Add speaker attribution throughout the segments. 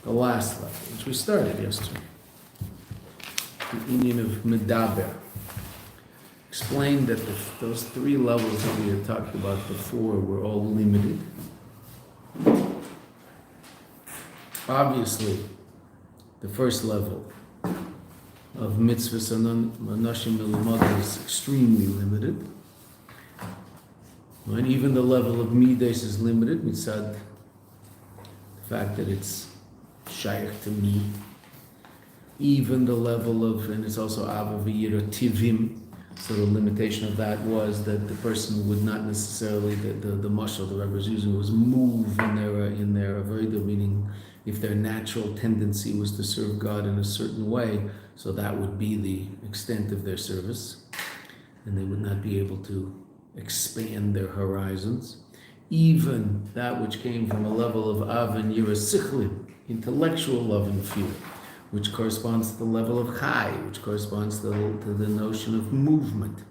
Speaker 1: the last level, which we started yesterday. The Indian of Vayidaber. Explained that those three levels that we had talked about before were all limited. Obviously, the first level of mitzvahs and anashim milamad is extremely limited. And even the level of midas is limited, mitzad the fact that it's shaykh to me. Even the level of, and it's also ava v'yira tivim. So the limitation of that was that the person would not necessarily, the mashal the Rebbe was using was move in their avodah, meaning if their natural tendency was to serve God in a certain way, so that would be the extent of their service, and they would not be able to expand their horizons. Even that which came from a level of av and yira sichlim, intellectual love and fear, which corresponds to the level of chai, which corresponds to the notion of movement.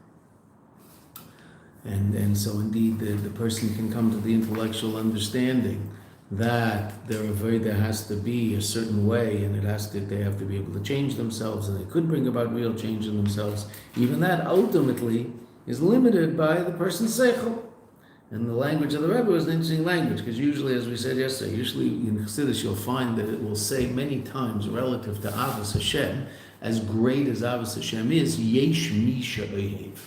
Speaker 1: And so indeed the person can come to the intellectual understanding that their avodah has to be a certain way, and they have to be able to change themselves, and they could bring about real change in themselves. Even that ultimately is limited by the person's seichel. And the language of the Rebbe was an interesting language, because usually, as we said yesterday, usually in Chassidus you'll find that it will say many times relative to Avos Hashem, as great as Avos Hashem is, Yesh Mi She'ohev.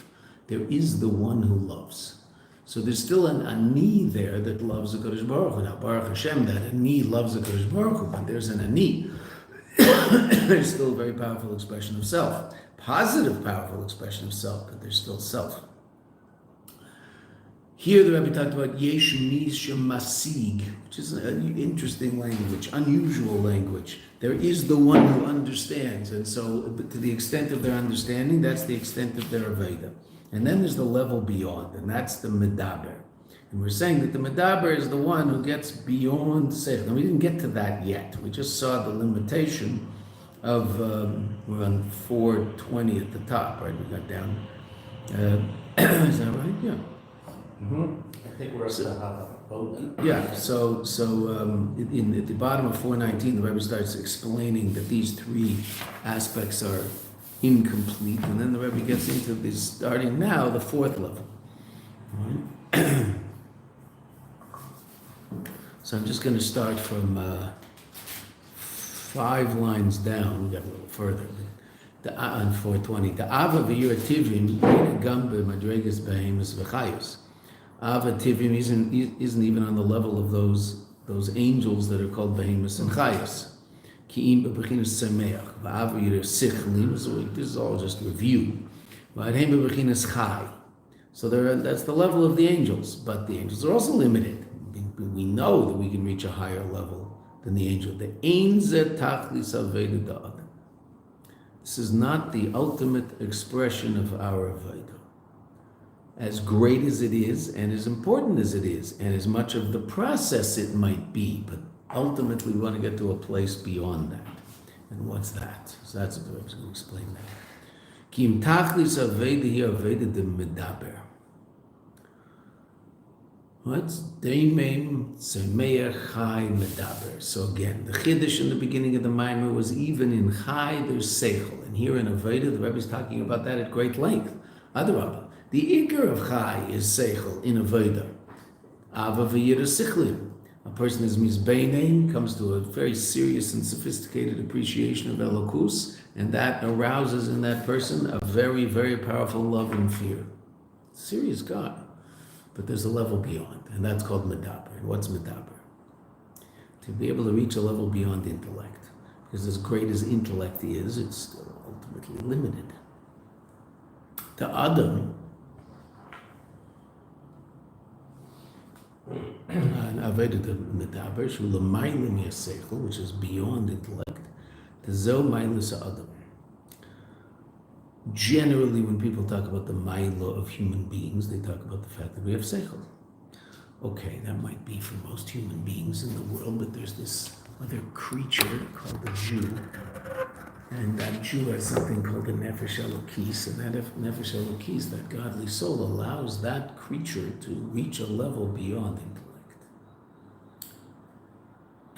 Speaker 1: There is the one who loves. So there's still an ani there that loves the Kodesh Baruch Hu. Now, Baruch Hashem, that ani loves the Kodesh Baruch Hu, but there's an ani. There's still a very powerful expression of self. Positive, powerful expression of self, but there's still self. Here the Rebbe talked about Yesh Mi Shemasig, which is an interesting language, unusual language. There is the one who understands, and so to the extent of their understanding, that's the extent of their Aveda. And then there's the level beyond, and that's the Vayidaber. And we're saying that the Vayidaber is the one who gets beyond seichel. And we didn't get to that yet. We just saw the limitation of, we're on 420 at the top, right? We got down. Is that right? Yeah.
Speaker 2: Mm-hmm. I think we're at
Speaker 1: yeah. So at the bottom of 419, the Rebbe starts explaining that these three aspects are incomplete, and then the Rebbe gets into this, starting now, the fourth level. Right? So I'm just going to start from 5 lines down. We got a little further. On 420, the ava v'yira tivim gambe madregas behemus v'chayos. Ava tivim isn't even on the level of those angels that are called behemus and chayos. Ki'im bebechinas semeach v'ava v'yira sichlim. So this is all just review. V'adhem bebechinas chay. So that's the level of the angels, but the angels are also limited. We know that we can reach a higher level than the angel. The ein zeh tachlis aveda da'ad. This is not the ultimate expression of our Vayidaber. As great as it is, and as important as it is, and as much of the process it might be, but ultimately we want to get to a place beyond that. And what's that? So that's what I was going to explain that. Kim tachlis aveda hi aveda de Vayidaber. What's Deimem Semeach Chai Vayidaber? So again, the Chiddush in the beginning of the Maimer was even in Chai there's Seichel, and here in Aveda the Rebbe is talking about that at great length. Adarabah, the Ikar of Chai is Seichel in Aveda. Ava v'yira sichlim. A person is mizbeinein, comes to a very serious and sophisticated appreciation of Elokus, and that arouses in that person a very, very powerful love and fear. Serious God. But there's a level beyond, and that's called Vayidaber. And what's Vayidaber? To be able to reach a level beyond intellect. Because as great as intellect is, it's still ultimately limited. To Adam, and Aveda the Vayidaber, Shu l'maylim yaseichel, which is beyond intellect, to Zo Mailus Adam. Generally, when people talk about the Maila of human beings, they talk about the fact that we have seichel. Okay, that might be for most human beings in the world, but there's this other creature called the Jew, and that Jew has something called the Nefesh Elokis, and that Nefesh Elokis, that godly soul, allows that creature to reach a level beyond intellect.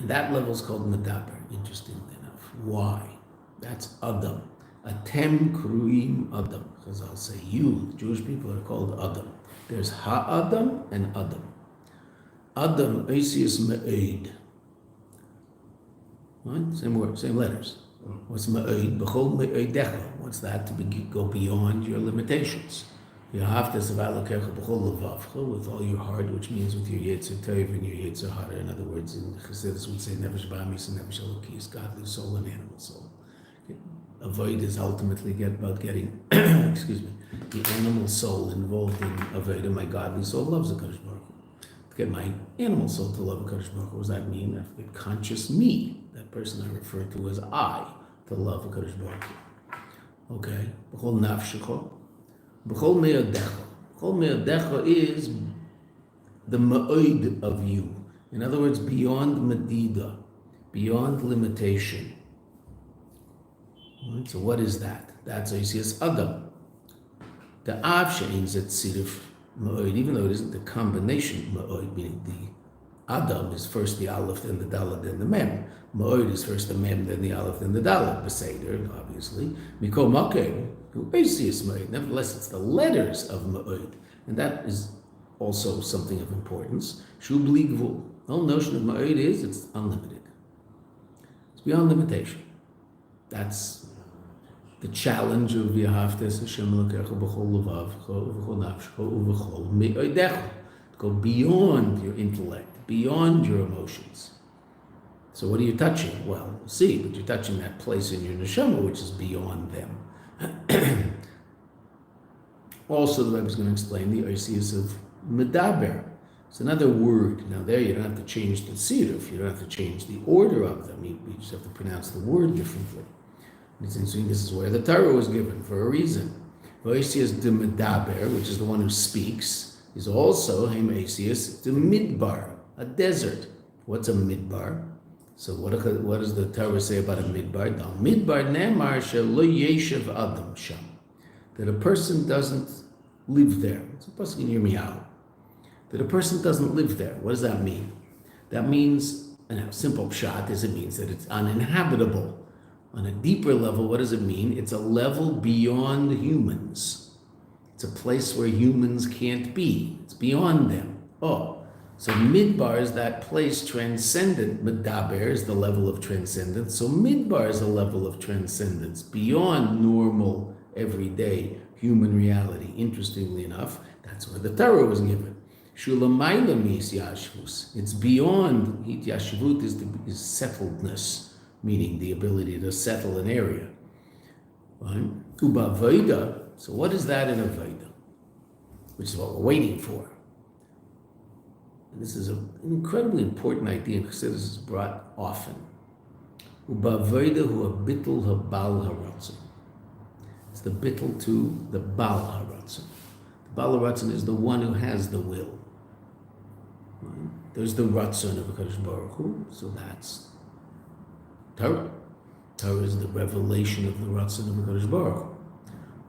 Speaker 1: That level is called Medaber, interestingly enough. Why? That's Adam. Atem Kruim Adam. Because I'll say you, Jewish people are called Adam. There's Ha-Adam and Adam. Adam, Asius Me'ed. Right? Same word, same letters. What's Me'ed? B'chol Me'edecha. What's that? To go beyond your limitations. You have to Savalokecha B'chol Levavcha, with all your heart, which means with your Yetzer Tov and your Yetzer Hara. In other words, in Chassidus would say Nefesh Ba'amis and Nefesh Elokis, godly soul and animal soul. Avoid is ultimately about getting, excuse me, the animal soul involved in avoid. My godly soul loves the Kadosh Baruch Hu. To get my animal soul to love the Kadosh Baruch Hu, what does that mean? I have to get conscious me, that person I refer to as I, to love the Kadosh Baruch Hu. Okay, b'chol nafshecho, b'chol me'odecha. B'chol me'odecha is the ma'od of you. In other words, beyond medida, beyond limitation. Right, so what is that? That's Oisius Adam. The Av she'ein zet tziruf ma'od, even though it isn't the combination ma'od, meaning the Adam is first the Aleph, then the Dalet, then the Mem. Ma'od is first the Mem, then the Aleph, then the Dalet. Beseder, obviously. Mikol Makel, who Oisius ma'od. Nevertheless, it's the letters of ma'od. And that is also something of importance. Shu bli gvul. The whole notion of ma'od is it's unlimited. It's beyond limitation. That's the challenge of Yahavtes Hashem Elokecha b'chol levavcha u'v'chol nafshecha u'v'chol me'odecha. Go beyond your intellect, beyond your emotions. So what are you touching? Well, we'll see, but you're touching that place in your neshama which is beyond them. Also, the Rebbe is going to explain the Oisius of Medaber. It's another word. Now there you don't have to change the tziruf, you don't have to change the order of them. You just have to pronounce the word differently. It's interesting, this is where the Torah was given for a reason. Oisius de Medaber, which is the one who speaks, is also Hem Oisius de Midbar, a desert. What's a Midbar? So what does the Torah say about a Midbar? Now, Midbar nemar shelo yeshev adam sham. That a person doesn't live there. It's a person can hear me out. That a person doesn't live there. What does that mean? That means, and a simple pshat is it means that it's uninhabitable. On a deeper level, what does it mean? It's a level beyond humans. It's a place where humans can't be. It's beyond them. Oh, so Midbar is that place transcendent. Medaber is the level of transcendence. So Midbar is a level of transcendence beyond normal, everyday human reality. Interestingly enough, that's where the Torah was given. Shulamayla mis yashvus. It's beyond. Yashvut is settledness, meaning the ability to settle an area. Right? Uba Vaida. So what is that in a Vaida? Which is what we're waiting for. And this is an incredibly important idea, because this is brought often. Uba Vaida hu a bittul habal haratzon. It's the bittul to the bal haratzon. The bal haratzon is the one who has the will. Right? There's the ratzon of HaKadosh Baruch Hu, so that's Torah. Torah is the revelation of the ratzon of HaKadosh Baruch Hu.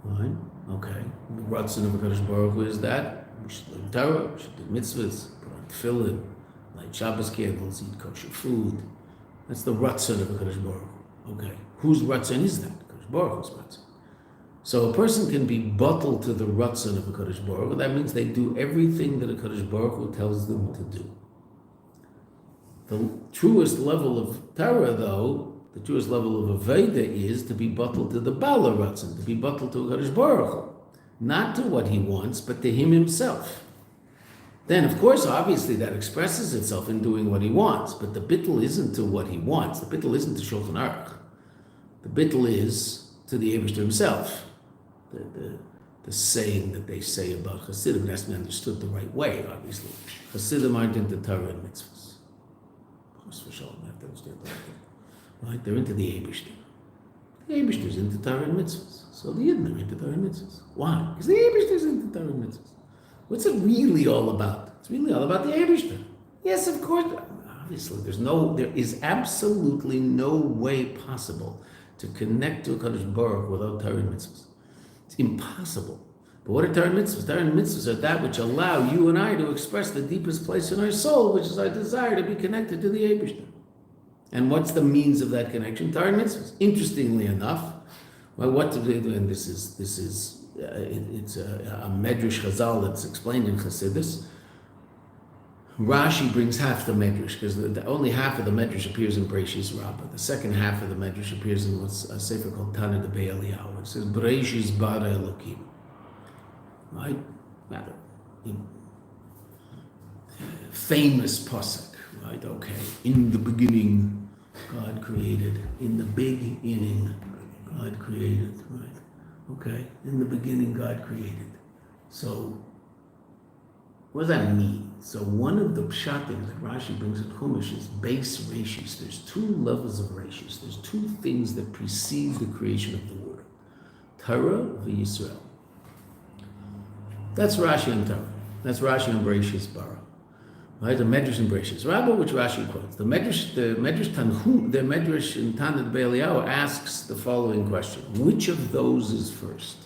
Speaker 1: Right? Okay. The ratzon of HaKadosh Baruch Hu is that we should learn Torah, we should do mitzvahs, put on tefillin, light Shabbos candles, eat kosher food. That's the ratzon of HaKadosh Baruch Hu. Okay. Whose ratzon is that? HaKadosh Baruch Hu's ratzon. So a person can be bottled to the ratzon of HaKadosh Baruch Hu. That means they do everything that HaKadosh Baruch Hu tells them to do. The truest level of Torah, though, the truest level of Aveda is to be bottled to the Bala Ratzon, to be bottled to HaKadosh Baruch Hu. Not to what he wants, but to him himself. Then, of course, obviously that expresses itself in doing what he wants, but the bittul isn't to what he wants. The bittul isn't to Shulchan Aruch. The bittul is to the Eibishter himself. The saying that they say about Chassidim has to be understood the right way, obviously. Chassidim aren't into Torah and mitzvahs. Of course, for sure, we have to understand that. Right? They're into the Eibishter. The Eibishter's into Torah and mitzvahs. So the Yidden are into Torah and mitzvahs. Why? Because the Eibishter's into Torah and mitzvahs. What's it really all about? It's really all about the Eibishter. Yes, of course. Obviously, there is absolutely no way possible to connect to HaKadosh Baruch without Torah and mitzvahs. It's impossible. But what are Torah and mitzvahs? Torah and mitzvahs are that which allow you and I to express the deepest place in our soul, which is our desire to be connected to the Eibishter. And what's the means of that connection? Torah and mitzvahs. Interestingly enough, well, what to do, and it's a Medrash Chazal that's explained in Chassidus. Rashi brings half the Medrash, because only half of the Medrash appears in Bereishis Rabbah. The second half of the Medrash appears in what's a sefer called Tana de Be'eliyahu. It says, Bereishis bara Elokim. Right? Rather, famous pasuk, right? Okay. In the beginning, God created. In the beginning, God created, right? Okay. In the beginning, God created. So, what does that mean? So one of the pshatim that Rashi brings in Chumash is base reshis. There's two levels of reshis. There's two things that precede the creation of the world. Torah v'Yisrael. That's Rashi on Torah. That's Rashi on Bereishis bara. Right? The Medrash in Bereishis Rabbah, which Rashi quotes. The Medrash in Tana de Be'eliyahu asks the following question: which of those is first?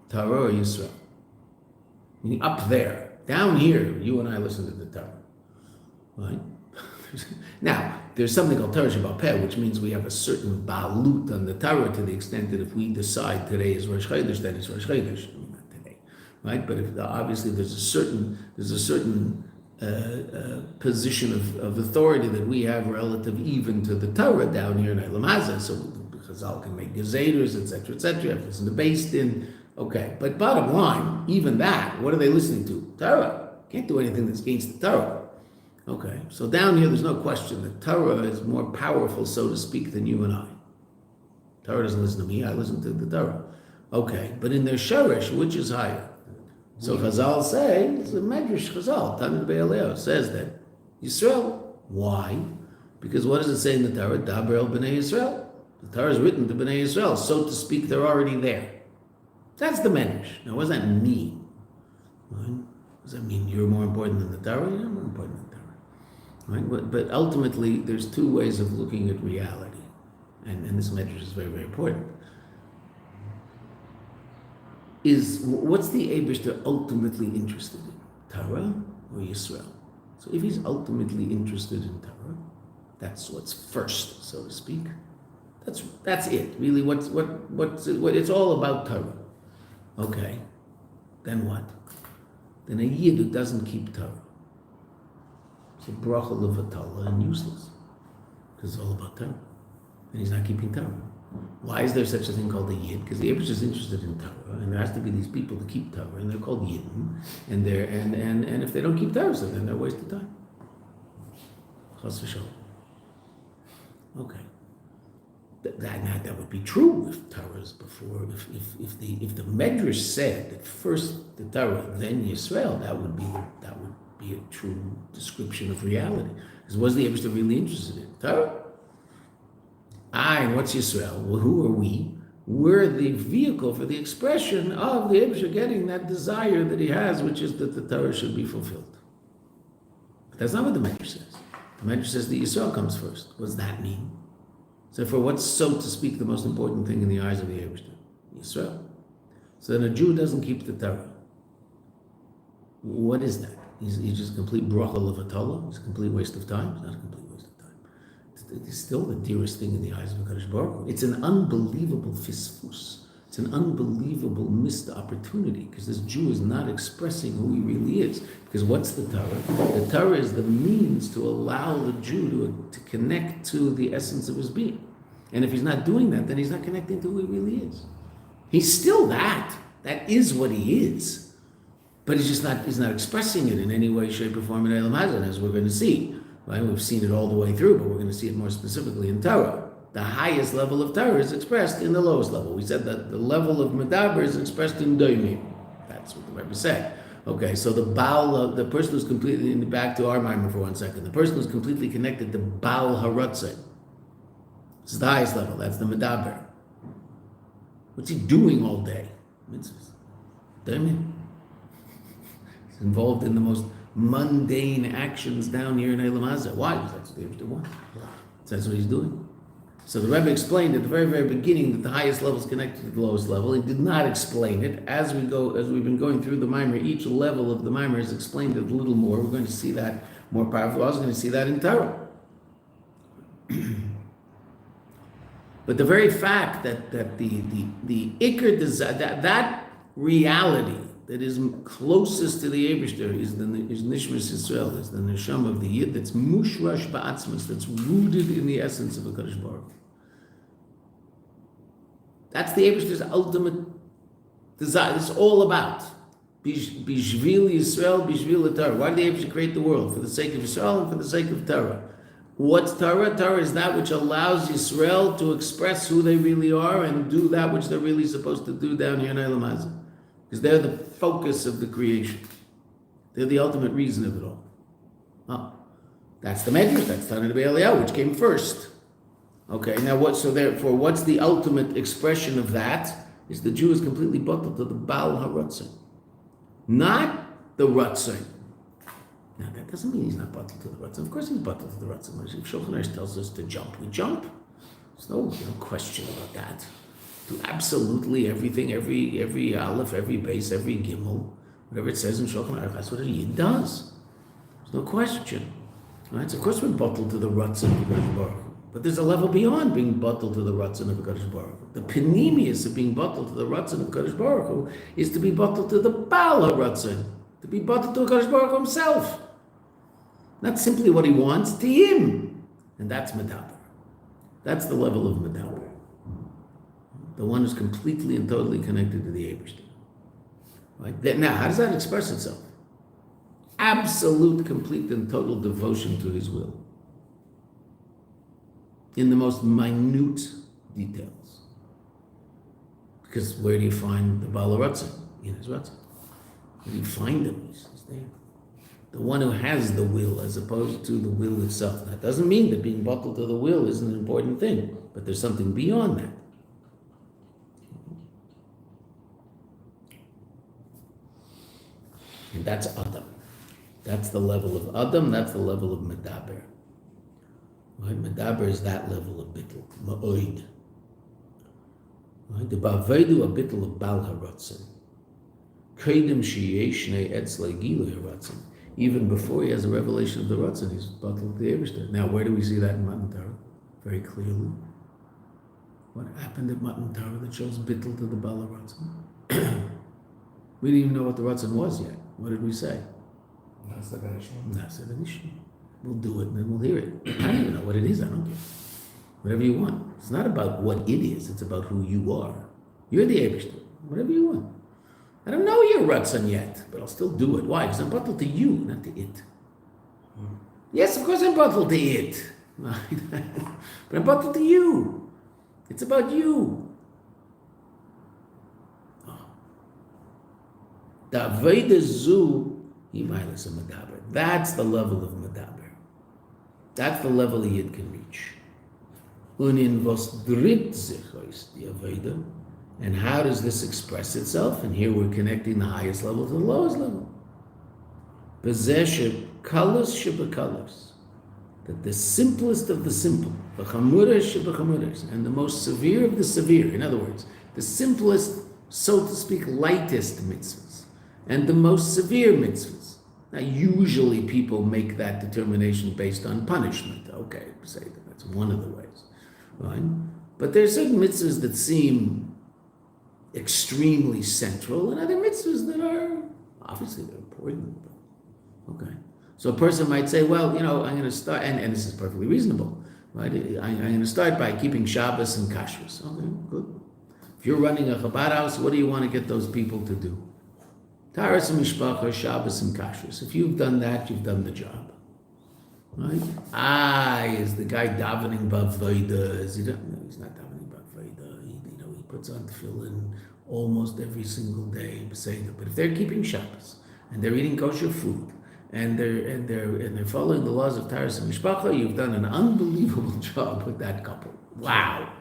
Speaker 1: Torah or Yisrael? Meaning up there, down here, you and I listen to the Torah, right? Now, there's something called Torah Shabbat Peh, which means we have a certain balut on the Torah to the extent that if we decide today is Rosh Chodesh, then it's Rosh Chodesh. Not today, right? But if obviously there's a certain position of authority that we have relative even to the Torah down here in Eilam Hazeh, so Chazal can make gazeters, etc., etc. You have to listen to Beis Din. Okay, but bottom line, even that, what are they listening to? Torah. Can't do anything that's against the Torah. Okay, so down here, there's no question that Torah is more powerful, so to speak, than you and I. Torah doesn't listen to me, I listen to the Torah. Okay, but in their Shorish, which is higher? So Chazal say, it's a Medrash Chazal, Tana Be'eliyahu, says that Yisrael. Why? Because what does it say in the Torah? Daber el b'nei Yisrael. The Torah is written to b'nei Yisrael, so to speak, they're already there. That's the Medrash. Now, what does that mean? Right? Does that mean you're more important than the Torah? You're more important than the Torah. Right? But ultimately, there's two ways of looking at reality. And this Medrash is very, very important. What's the Eibishter ultimately interested in? Torah or Yisrael? So if he's ultimately interested in Torah, that's what's first, so to speak. That's it. Really, it's all about Torah. Okay, then what? Then a Yid who doesn't keep Torah. It's a bracha levatala and useless. Because it's all about Torah. And he's not keeping Torah. Why is there such a thing called a Yid? Because the Abish is interested in Torah, and there has to be these people to keep Torah, and they're called Yidden, and if they don't keep Torah, so then they're a waste of time. Chas v'shalom. Okay. That would be true if Torah is before. If the Medrash said that first the Torah, then Yisrael, that would be a true description of reality. Because was the Eibishter really interested in Torah? And what's Yisrael? Well, who are we? We're the vehicle for the expression of the Eibishter getting that desire that he has, which is that the Torah should be fulfilled. But that's not what the Medrash says. The Medrash says that Yisrael comes first. What does that mean? So for what's, so to speak, the most important thing in the eyes of the Eibishter? Yisrael. So then a Jew doesn't keep the Torah. What is that? He's just a complete bracha levatala. He's a complete waste of time. It's not a complete waste of time. It's still the dearest thing in the eyes of HaKadosh Baruch Hu. It's an unbelievable fisfus. It's an unbelievable missed opportunity because this Jew is not expressing who he really is. Because what's the Torah? The Torah is the means to allow the Jew to connect to the essence of his being. And if he's not doing that, then he's not connecting to who he really is. He's still that. That is what he is. But he's not expressing it in any way, shape, or form in Eilam Hazeh, as we're going to see. Right? We've seen it all the way through, but we're going to see it more specifically in Torah. The highest level of Torah is expressed in the lowest level. We said that the level of Vayidaber is expressed in Doimim. That's what the Rebbe said. Okay, so the person who's completely, back to our Maimer for 1 second, the person who's completely connected to Baal Haratzah. This is the highest level, that's the Vayidaber. What's he doing all day? Mitzvahs. Doimim. He's involved in the most mundane actions down here in Eilam Hazeh. Why? Because that's what the Eibishter wants. That's what he's doing. So the Rebbe explained at the very, very beginning that the highest level is connected to the lowest level. He did not explain it. As we've been going through the Maimer, each level of the Maimer is explained it a little more. We're going to see that more powerful. I was going to see that in Torah. But the very fact that the ikr desire, that reality that is closest to the Eibishter is Nishmas Yisrael, is the neshama of the Yid that's mushrash ba'atzmas, that's rooted in the essence of HaKadosh Baruch Hu. That's the Eibishter's ultimate desire. It's all about Bishvil Yisrael, Bishvil Torah. Why did the Eibishter create the world? For the sake of Yisrael and for the sake of Torah. What's Torah? Torah is that which allows Yisrael to express who they really are and do that which they're really supposed to do down here in Olam Hazeh. Because they're the focus of the creation. They're the ultimate reason of it all. Oh, that's the Medrash, that's Tana Eliyahu, which came first. Okay, now what's the ultimate expression of that? Is the Jew is completely bottled to the Baal HaRatzon. Not the Ratzon. Now that doesn't mean he's not bottled to the Ratzon. Of course he's bottled to the Ratzon. If Shulchan Aruch tells us to jump, we jump. There's no question about that. To absolutely everything, every aleph, every base, every gimel, whatever it says in Shulchan Aruch, that's what a Yid does. There's no question. Right? So of course we're bottled to the Ratzon of HaKadosh Baruch Hu. But there's a level beyond being bottled to the Ratzon of HaKadosh Baruch Hu. The penimius of being bottled to the Ratzon of HaKadosh Baruch Hu is to be bottled to the Baal HaRatzon, to be bottled to HaKadosh Baruch Hu himself. Not simply what he wants, to him. And that's Medaber. That's the level of Medaber. The one who's completely and totally connected to the Eibishter. Right? Now, how does that express itself? Absolute, complete, and total devotion to his will. In the most minute details. Because where do you find the Baal HaRatzon? In his Ratzon. Where do you find him? He's there. The one who has the will as opposed to the will itself. That doesn't mean that being bottled to the will isn't an important thing, but there's something beyond that. And that's Adam. That's the level of Adam, that's the level of Medaber. Right? Medaber is that level of bittul, ma'oid. Right? The Baveidu a bittul of Baal HaRatzon. Kredim sheyesh shnei etzlei gilui HaRatzon. Even before he has a revelation of the Ratzon, he's bottled to the Eibishter. Now, where do we see that in Matan Torah? Very clearly. What happened at Matan Torah that shows bittul to the Baal HaRatzon? We didn't even know what the Ratzon was yet. What did we say?
Speaker 2: Nasa Ganishma.
Speaker 1: We'll do it and then we'll hear it. I don't even know what it is, I don't care. Whatever you want. It's not about what it is, it's about who you are. You're the Eibishter. Whatever you want. I don't know your Ratzon yet, but I'll still do it. Why? Because I'm bottled to you, not to it. Yes, of course I'm bottled to it. But I'm bottled to you. It's about you. That's the level of Medaber. That's the level a Yid can reach. And how does this express itself? And here we're connecting the highest level to the lowest level. That the simplest of the simple, and the most severe of the severe, in other words, the simplest, so to speak, lightest mitzvahs, and the most severe mitzvahs. Now, usually people make that determination based on punishment. Okay, say that's one of the ways, right? But there are certain mitzvahs that seem extremely central, and other mitzvahs that are obviously they're important. But okay, so a person might say, well, I'm going to start, and this is perfectly reasonable, right? I'm going to start by keeping Shabbos and Kashrus. Okay, good. If you're running a Chabad house, what do you want to get those people to do? Taras and Mishpacha, Shabbos and Kashrus. If you've done that, you've done the job, right? Is the guy davening Vayidaber? He's not davening Vayidaber. He puts on tefillin almost every single day. But if they're keeping Shabbos and they're eating kosher food and they're following the laws of Taras and Mishpacha, you've done an unbelievable job with that couple. Wow,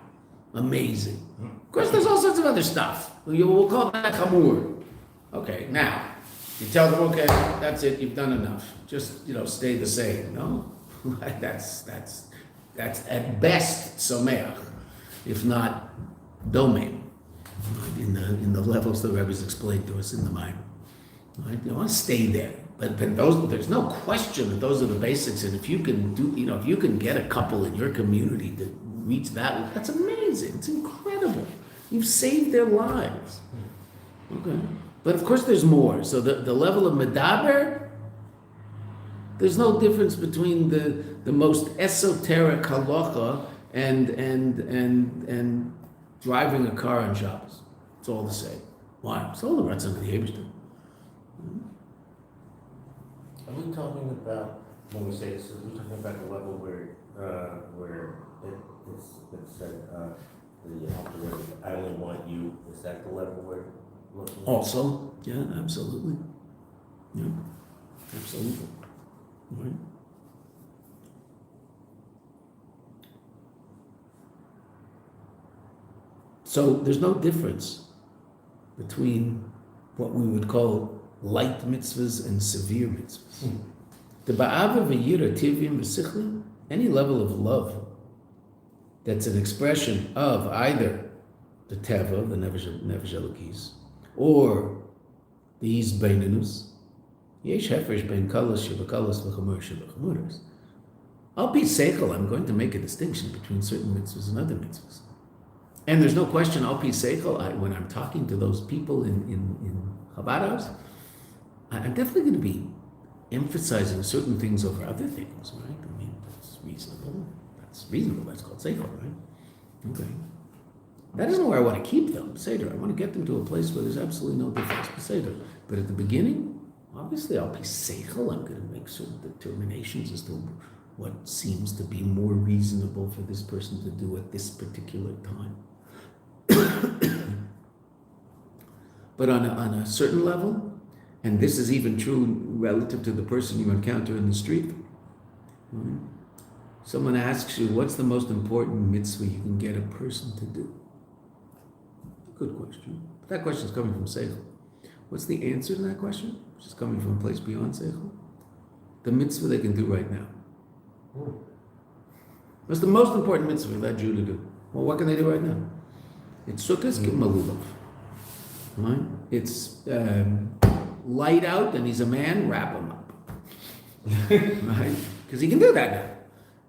Speaker 1: amazing. Of course, there's all sorts of other stuff. We'll call that chamur. Okay, now you tell them, okay, that's it. You've done enough. Just stay the same. No, that's at best someach, if not domain. In the levels the Rebbe's explained to us in the mind. Right? You want to stay there. But there's no question that those are the basics. And if you can if you can get a couple in your community to reach that, that's amazing. It's incredible. You've saved their lives. Okay. But of course there's more. So the level of Vayidaber, there's no difference between the most esoteric halacha and driving a car on Shabbos. It's all the same. Why? It's all the Ratzon of the Eibishter.
Speaker 3: Are we talking about, when we say this, are we talking about the level where it's said, the altar, I only want you, is that the level we're looking at?
Speaker 1: Also, yeah, absolutely. Yeah, absolutely. Right. So there's no difference between what we would call light mitzvahs and severe mitzvahs. The ba'ava v'yira tivim v'sichlim, any level of love that's an expression of either the teva, the nefesh elokis, or the izbeinenus, yesh hefresh bein kalos shebakalos v'chamor shebechamoros. Al pi seichel, I'm going to make a distinction between certain mitzvahs and other mitzvahs. And there's no question, al pi seichel, when I'm talking to those people in Chabad house, I'm definitely going to be emphasizing certain things over other things, right? I mean, that's reasonable. That's called seichel, right? Okay. That isn't where I want to keep them, Seder. I want to get them to a place where there's absolutely no difference, Seder. But at the beginning, obviously, I'll be seichel. I'm going to make certain determinations as to what seems to be more reasonable for this person to do at this particular time. But on a certain level, and this is even true relative to the person you encounter in the street. Right? Someone asks you, what's the most important mitzvah you can get a person to do? Good question. But that question is coming from seichel. What's the answer to that question? Which is coming from a place beyond seichel. The mitzvah they can do right now. What's the most important mitzvah for that Jew to do? Well, what can they do right now? It's sukkahs, give him a lulav. Right? It's light out and he's a man, wrap him up. Right? Because he can do that now.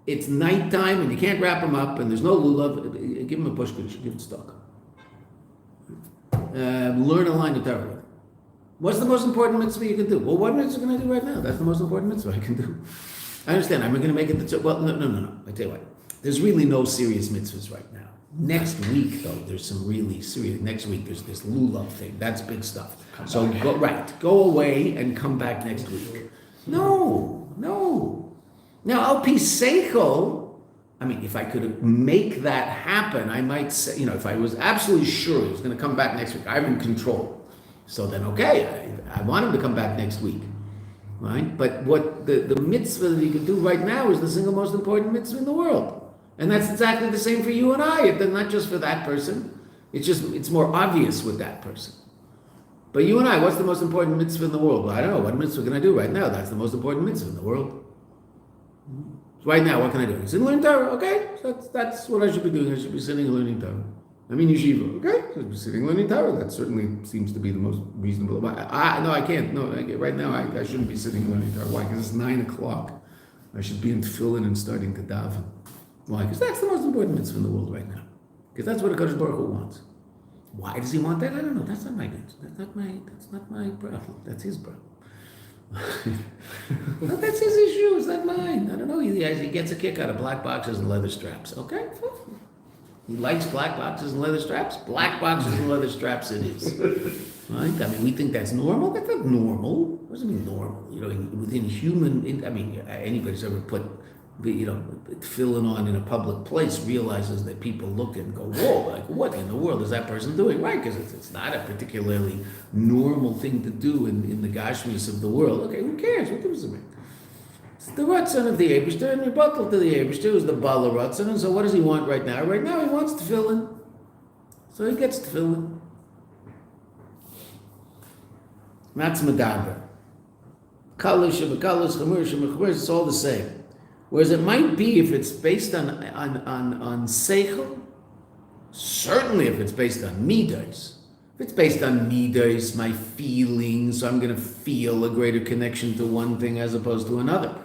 Speaker 1: It's nighttime and you can't wrap him up and there's no lulav, give him a pushkush, give it stock. Learn a line of Torah. What's the most important mitzvah you can do? Well, what mitzvah can I do right now? That's the most important mitzvah I can do. I understand, I'm going to make it no. I tell you what, there's really no serious mitzvahs right now. Next week, though, there's some really serious. Next week, there's this lulav thing. That's big stuff. So go away and come back next week. No. Now, al pi seichel, I mean, if I could make that happen, I might say, if I was absolutely sure he was going to come back next week, I'm in control. So then, okay, I want him to come back next week, right? But what the mitzvah that he can do right now is the single most important mitzvah in the world. And that's exactly the same for you and I. It's not just for that person. It's more obvious with that person. But you and I, what's the most important mitzvah in the world? Well, I don't know. What mitzvah can I do right now? That's the most important mitzvah in the world. So right now, what can I do? I sit and learn Torah. Okay, so that's what I should be doing. I should be sitting and learning Torah. I'm in Yeshiva. Okay, so I should be sitting and learning Torah. That certainly seems to be the most reasonable. No, I can't. No, right now, I shouldn't be sitting and learning Torah. Why? Because it's 9 o'clock. I should be in tefillin and starting to daven. Why? Because that's the most important mitzvah in the world right now. Because that's what HaKadosh Baruch Hu wants. Why does he want that? I don't know. That's not my problem. That's his problem. No, that's his issue. It's not mine. I don't know. He gets a kick out of black boxes and leather straps. Okay? He likes black boxes and leather straps. Black boxes and leather straps it is. Right? I mean, we think that's normal. That's not normal. What does it mean normal? Within human, anybody's ever put filling on in a public place realizes that people look and go, whoa, like what in the world is that person doing? Right, because it's not a particularly normal thing to do in the gashmis of the world. Okay, who cares? What does it mean? It's the Ratzon of the Eibishter, and rebuttal to the Eibishter is the Bala Ratzon, and so what does he want right now? Right now he wants to fill in. So he gets to fill in. That's Vayidaber. Kalish, Bakalos, Chamur, Shemachmur, it's all the same. Whereas it might be if it's based on seichel, certainly if it's based on midos. If it's based on midos, my feelings, so I'm going to feel a greater connection to one thing as opposed to another.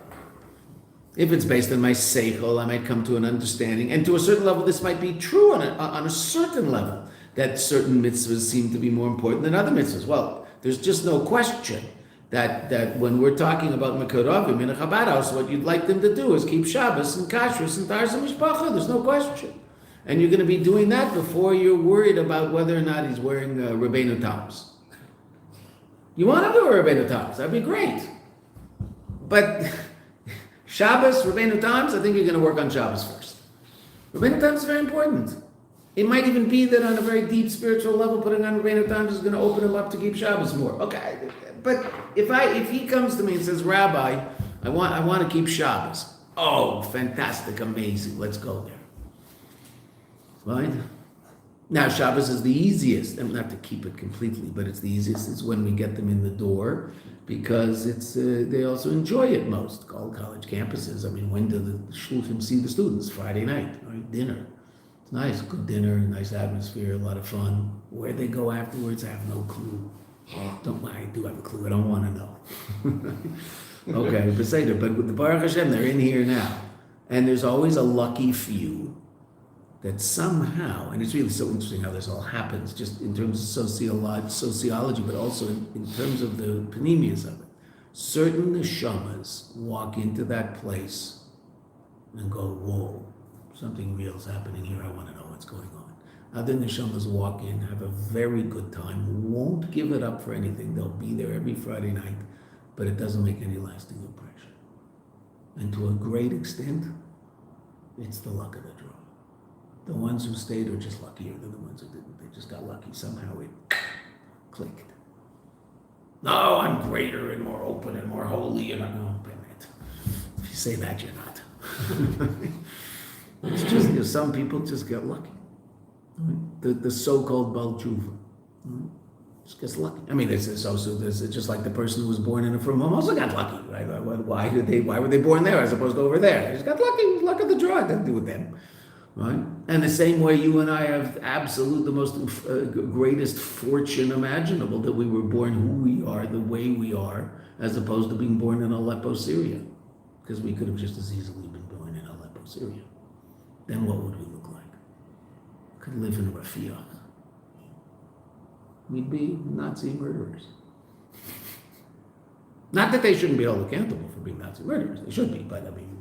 Speaker 1: If it's based on my seichel, I might come to an understanding, and to a certain level, this might be true on a certain level, that certain mitzvahs seem to be more important than other mitzvahs. Well, there's just no question that when we're talking about Mekorovim in a Chabad house, what you'd like them to do is keep Shabbos and Kashrus and Tars and Mishpacha. There's no question. And you're going to be doing that before you're worried about whether or not he's wearing Rabbeinu Tams. You want him to wear Rabbeinu Tams, that'd be great. But Shabbos, Rabbeinu Tams, I think you're going to work on Shabbos first. Rabbeinu Tams is very important. It might even be that on a very deep spiritual level, putting on Rabbeinu Tams is going to open him up to keep Shabbos more. Okay, but if he comes to me and says, Rabbi, I want to keep Shabbos. Oh, fantastic, amazing, let's go there. Right? Now, Shabbos is the easiest, and not to keep it completely, but it's the easiest. It's when we get them in the door, because it's they also enjoy it most. All college campuses, I mean, when do the shluchim see the students? Friday night, right? Dinner. It's nice, good dinner, nice atmosphere, a lot of fun. Where they go afterwards, I have no clue. I do have a clue, I don't want to know. Okay, but with the Baruch Hashem, they're in here now. And there's always a lucky few that somehow, and it's really so interesting how this all happens, just in terms of sociology, but also in terms of the panemias of it. Certain neshamas walk into that place and go, whoa, something real is happening here, I want to know what's going on. Other neshamas walk in, have a very good time, won't give it up for anything, they'll be there every Friday night, but it doesn't make any lasting impression. And to a great extent, it's the luck of the draw. The ones who stayed are just luckier than the ones who didn't. They just got lucky. Somehow it clicked. No, I'm greater and more open and more holy. And no, damn it. If you say that, you're not. It's just, some people just get lucky. The so-called Baal Tshuva. Just gets lucky. I mean, it's just like the person who was born in a frum home also got lucky, right? Why were they born there as opposed to over there? They just got lucky. Luck of the draw. It doesn't do with them. Right? And the same way you and I have the most greatest fortune imaginable that we were born who we are, the way we are, as opposed to being born in Aleppo, Syria. Because we could have just as easily been born in Aleppo, Syria. Then what would we look like? Could live in Rafiah. We'd be Nazi murderers. Not that they shouldn't be held accountable for being Nazi murderers. They should be, but I mean,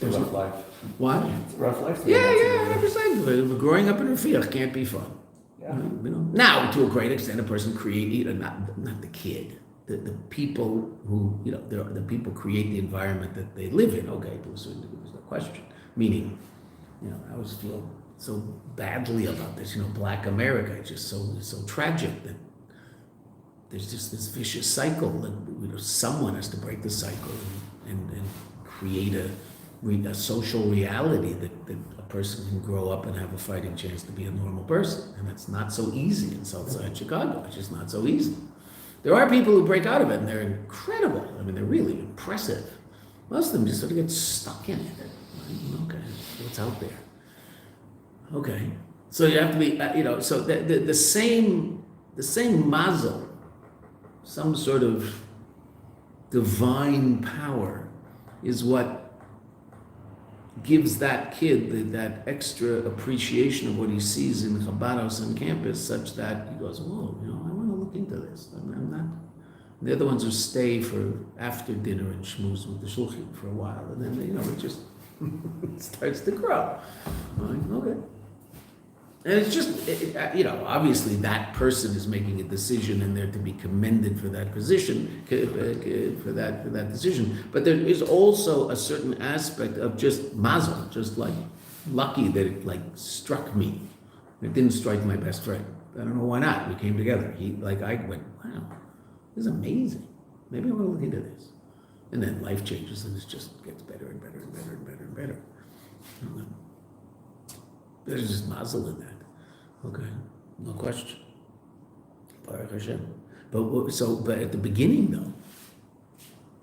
Speaker 2: It's a rough life.
Speaker 1: What?
Speaker 2: It's a rough life.
Speaker 1: Yeah, 100%. Growing up in Rafiach can't be fun.
Speaker 2: Yeah.
Speaker 1: Now, to a great extent, a person not the kid, the people who, the people create the environment that they live in. Okay, to a certain degree, there's no question. Meaning, I always feel so badly about this. Black America, it's just so tragic that there's just this vicious cycle that someone has to break the cycle and create a social reality that a person can grow up and have a fighting chance to be a normal person. And that's not so easy in Southside Chicago. It's just not so easy. There are people who break out of it and they're incredible. I mean, they're really impressive. Most of them just sort of get stuck in it. Okay, what's out there? Okay. So you have to be, so the same mazel, some sort of divine power is what gives that kid that extra appreciation of what he sees in Chabad house on campus, such that he goes, whoa, I want to look into this. I'm not. They're the ones who stay for after dinner and schmooze with the shulchan for a while, and then it just starts to grow. Okay. And it's just, obviously that person is making a decision and they're to be commended for that position, for that decision. But there is also a certain aspect of just mazel, just like lucky that it struck me. It didn't strike my best friend. I don't know why not. We came together. I went, wow, this is amazing. Maybe I want to look into this. And then life changes and it just gets better and better and better and better and better. There's just mazel in that. Okay, no question. Baruch Hashem. But at the beginning though,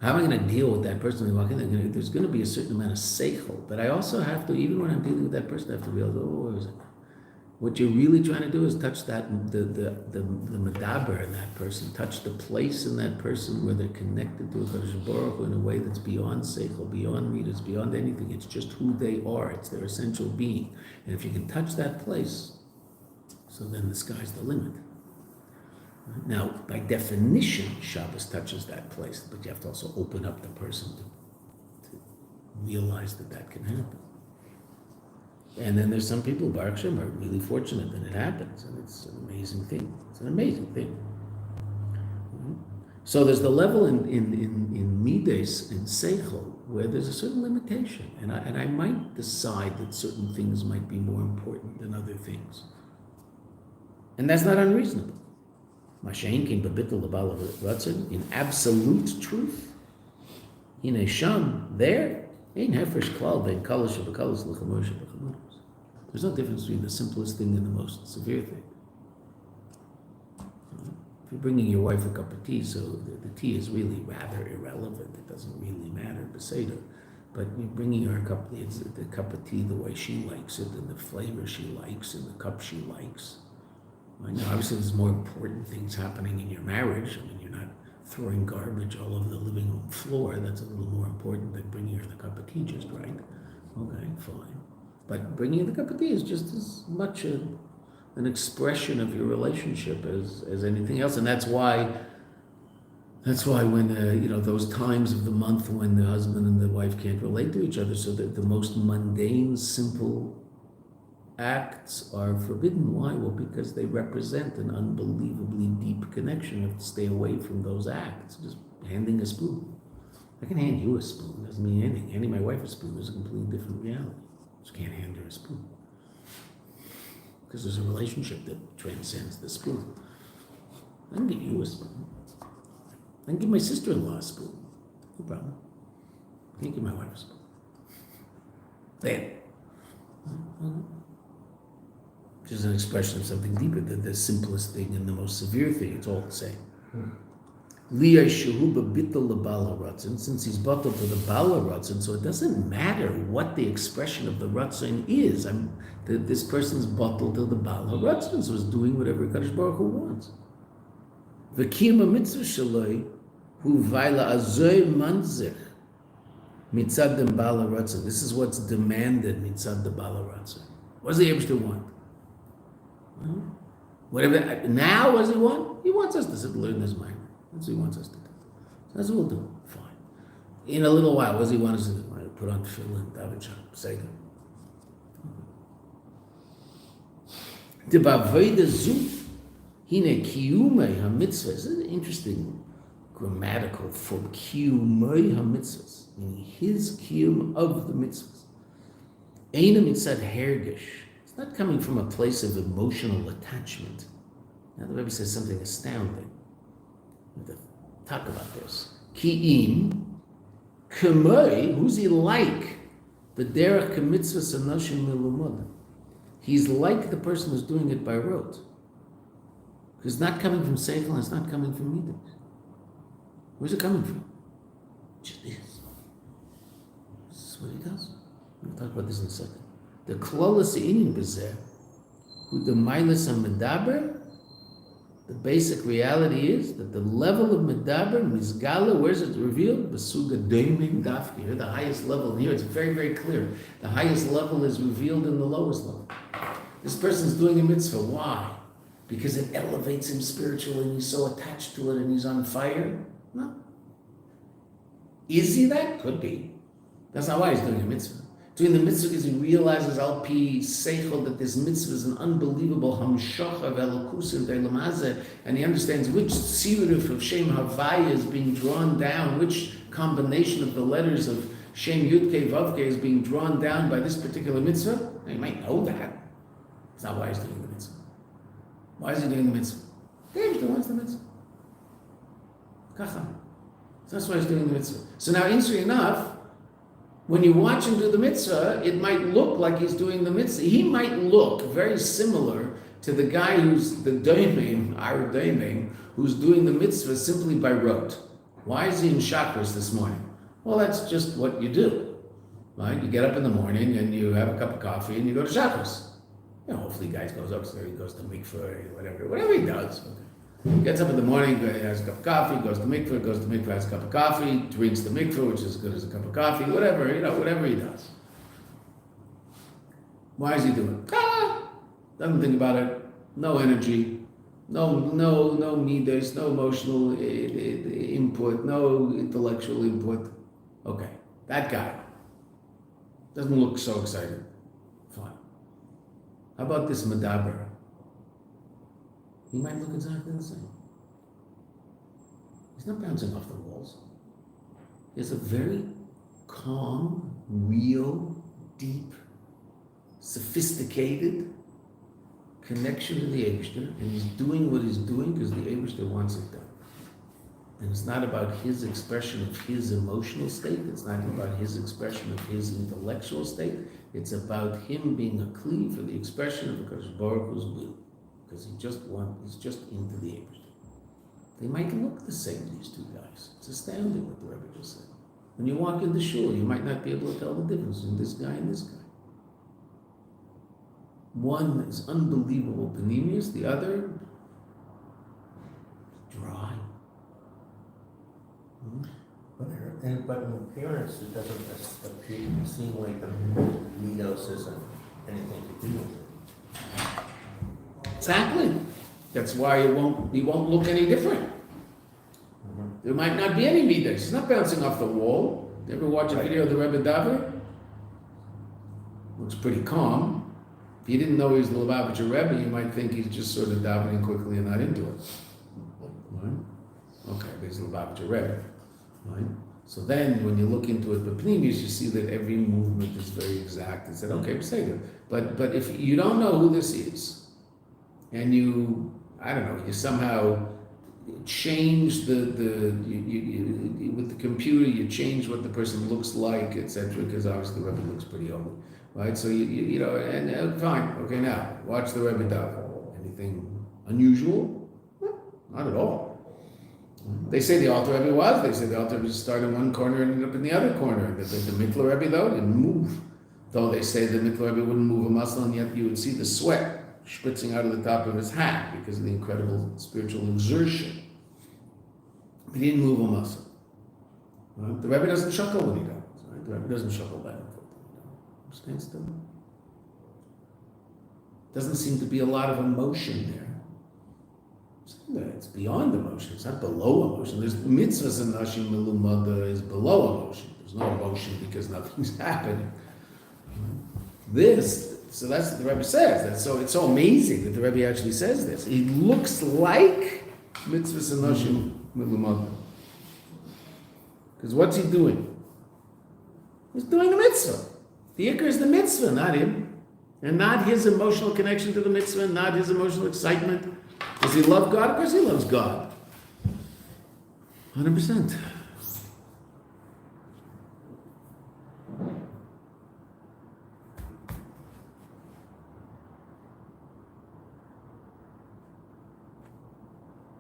Speaker 1: how am I going to deal with that person when I walk in? There's going to be a certain amount of seichel, but I also have to, even when I'm dealing with that person, I have to realize, What you're really trying to do is touch that, the medaber in that person, touch the place in that person where they're connected to HaKadosh Baruch Hu in a way that's beyond seichel, beyond midas, beyond anything. It's just who they are. It's their essential being. And if you can touch that place, so then the sky's the limit. Now, by definition, Shabbos touches that place, but you have to also open up the person to realize that can happen. And then there's some people, Baruch Shem, are really fortunate that it happens, and it's an amazing thing. It's an amazing thing. So there's the level in Midas and Seichel where there's a certain limitation, and I might decide that certain things might be more important than other things. And that's not unreasonable. Mashain king babittel lebal ratzon, in absolute truth. Hine sham, there, ein hefresh klal ben kalash v'kalash l'chamosh v'chamosh. There's no difference between the simplest thing and the most severe thing. If you're bringing your wife a cup of tea, so the tea is really rather irrelevant. It doesn't really matter, beseder. But you're bringing her the cup of tea the way she likes it, and the flavor she likes, and the cup she likes. Right? Now, obviously, there's more important things happening in your marriage. I mean, you're not throwing garbage all over the living room floor. That's a little more important than bringing her the cup of tea just right. Okay, fine. But bringing the cup of tea is just as much an expression of your relationship as anything else, and that's why when those times of the month when the husband and the wife can't relate to each other, so that the most mundane, simple acts are forbidden. Why? Well, because they represent an unbelievably deep connection. You have to stay away from those acts. Just handing a spoon. I can hand you a spoon. Doesn't mean anything. Handing my wife a spoon is a completely different reality. Just can't hand her a spoon. Because there's a relationship that transcends the spoon. I can give you a spoon. I can give my sister-in-law a spoon. No problem. I can't give my wife a spoon. There. Which is an expression of something deeper than the simplest thing and the most severe thing. It's all the same. Since he's bottled to the Bala Ratzon, so it doesn't matter what the expression of the Ratzon is. This person's bottled to the Bala Ratzon, so he's doing whatever Kadosh Baruch Hu wants. V'kiyama mitzvah shaloi hu vayla azoy manzich mitzad dem Bala Ratzon. This is what's demanded mitzad the Bala Ratzon. What does the Eibishter want? Whatever. Now, what does he want? He wants us to sit and learn this mind. That's what he wants us to do. So that's what we'll do. Fine. In a little while, what does he want us to do? Put on tefillin, daven sham, seder. The Vayidaber zu hine kiyumei ha-mitzvah. This is an interesting grammatical form. Kiyumei ha-mitzvahs, meaning his kiyum of the mitzvahs. Eina mitzad hergish. It's not coming from a place of emotional attachment. Now the Rebbe says something astounding. We have to talk about this. Ki'im k'moi, who's he like? B'derech k'mitzvah sanoshim milumod. He's like the person who's doing it by rote. Because it's not coming from seichel and it's not coming from midas. Where's it coming from? It just is. This is what he does. We'll talk about this in a second. The klolas inyan b'zeh, who the milas medaber. The basic reality is that the level of medaber, mizgala, where's it revealed? Basuga doimim dafki. Here, the highest level. And here it's very, very clear. The highest level is revealed in the lowest level. This person's doing a mitzvah. Why? Because it elevates him spiritually and he's so attached to it and he's on fire? No. Is he that? Could be. That's not why he's doing a mitzvah. Doing the mitzvah because he realizes al pi seichel that this mitzvah is an unbelievable hamshocha of elokusim ve'lamazeh, and he understands which siruf of Shem Havaya is being drawn down, which combination of the letters of Shem Yudke Vavke is being drawn down by this particular mitzvah. Now, you might know that. That's not why he's doing the mitzvah. Why is he doing the mitzvah? David wants the mitzvah. Kacha. So that's why he's doing the mitzvah. So now, interesting enough, when you watch him do the mitzvah, it might look like he's doing the mitzvah. He might look very similar to the guy who's the doimim, our doimim, who's doing the mitzvah simply by rote. Why is he in chakras this morning? Well, that's just what you do, right? You get up in the morning and you have a cup of coffee and you go to chakras. hopefully guys goes upstairs, he goes to mikveh, whatever he does. Okay. Gets up in the morning, has a cup of coffee, goes to mikveh, has a cup of coffee, drinks the mikveh, which is as good as a cup of coffee, whatever he does. Why is he doing it? Doesn't think about it, no energy, no midas, no emotional input, no intellectual input. Okay, that guy doesn't look so excited. Fine. How about this Vayidaber? He might look exactly the same. He's not bouncing off the walls. He has a very calm, real, deep, sophisticated connection to the Eibishter, and he's doing what he's doing because the Eibishter wants it done. And it's not about his expression of his emotional state, it's not about his expression of his intellectual state, it's about him being a kli for the expression of the Baruch Hu's will. Because he's just into the Eibishter. They might look the same, these two guys. It's astounding what the Rebbe just said. When you walk in the shul, you might not be able to tell the difference between this guy and this guy. One is unbelievable panemius, the other dry.
Speaker 3: But in appearance, it doesn't appear to seem like the Midos isn't anything to do with it.
Speaker 1: Exactly. That's why he won't look any different. There might not be any midas. He's not bouncing off the wall. You ever watch a video of the Rebbe David? Looks pretty calm. If you didn't know he was the Lubavitcher Rebbe, you might think he's just sort of davening quickly and not into it. Right? Okay, but he's the Lubavitcher Rebbe. Right? So then, when you look into it, the Pneumius, you see that every movement is very exact. It's said, okay, say that. But if you don't know who this is, and you somehow change with the computer, you change what the person looks like, etc. Because obviously the Rebbe looks pretty old, right? So fine, okay, now watch the Rebbe David. Anything unusual? Not at all. They say the Alter Rebbe was. They say the Alter Rebbe started in one corner and ended up in the other corner. The Mittler Rebbe though didn't move. Though they say the Mittler Rebbe wouldn't move a muscle, and yet you would see the sweat spritzing out of the top of his hat because of the incredible spiritual exertion. He didn't move a muscle. Right? The Rebbe doesn't chuckle when he does. Right? The Rebbe doesn't chuckle back and forth. Stand still. Doesn't seem to be a lot of emotion there. It's beyond emotion. It's not below emotion. There's mitzvahs and nashim melumada is below emotion. There's no emotion because nothing's happening. So that's what the Rebbe says. So it's so amazing that the Rebbe actually says this. He looks like mitzvahs and nashim melumada. Because what's he doing? He's doing the mitzvah. The ikar is the mitzvah, not him. And not his emotional connection to the mitzvah, not his emotional excitement. Does he love God? Of course he loves God. 100%.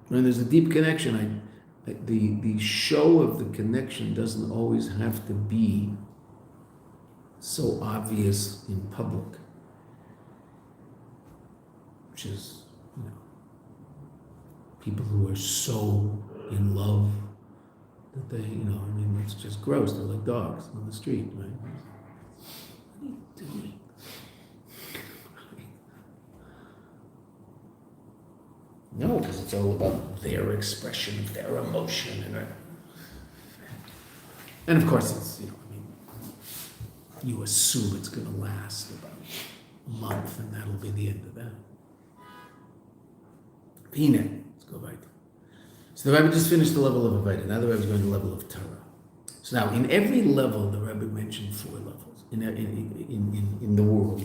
Speaker 1: When there's a deep connection, the show of the connection doesn't always have to be so obvious in public. Which is, people who are so in love that they, it's just gross. They're like dogs on the street, right? What are you doing? No, because it's all about their expression, their emotion, and of course it's, you assume it's going to last about a month, and that'll be the end of that. Let's go right. So the Rebbe just finished the level of Vayidaber. Now the Rebbe is going to the level of Torah. So now, in every level, the Rebbe mentioned 4 levels in the world,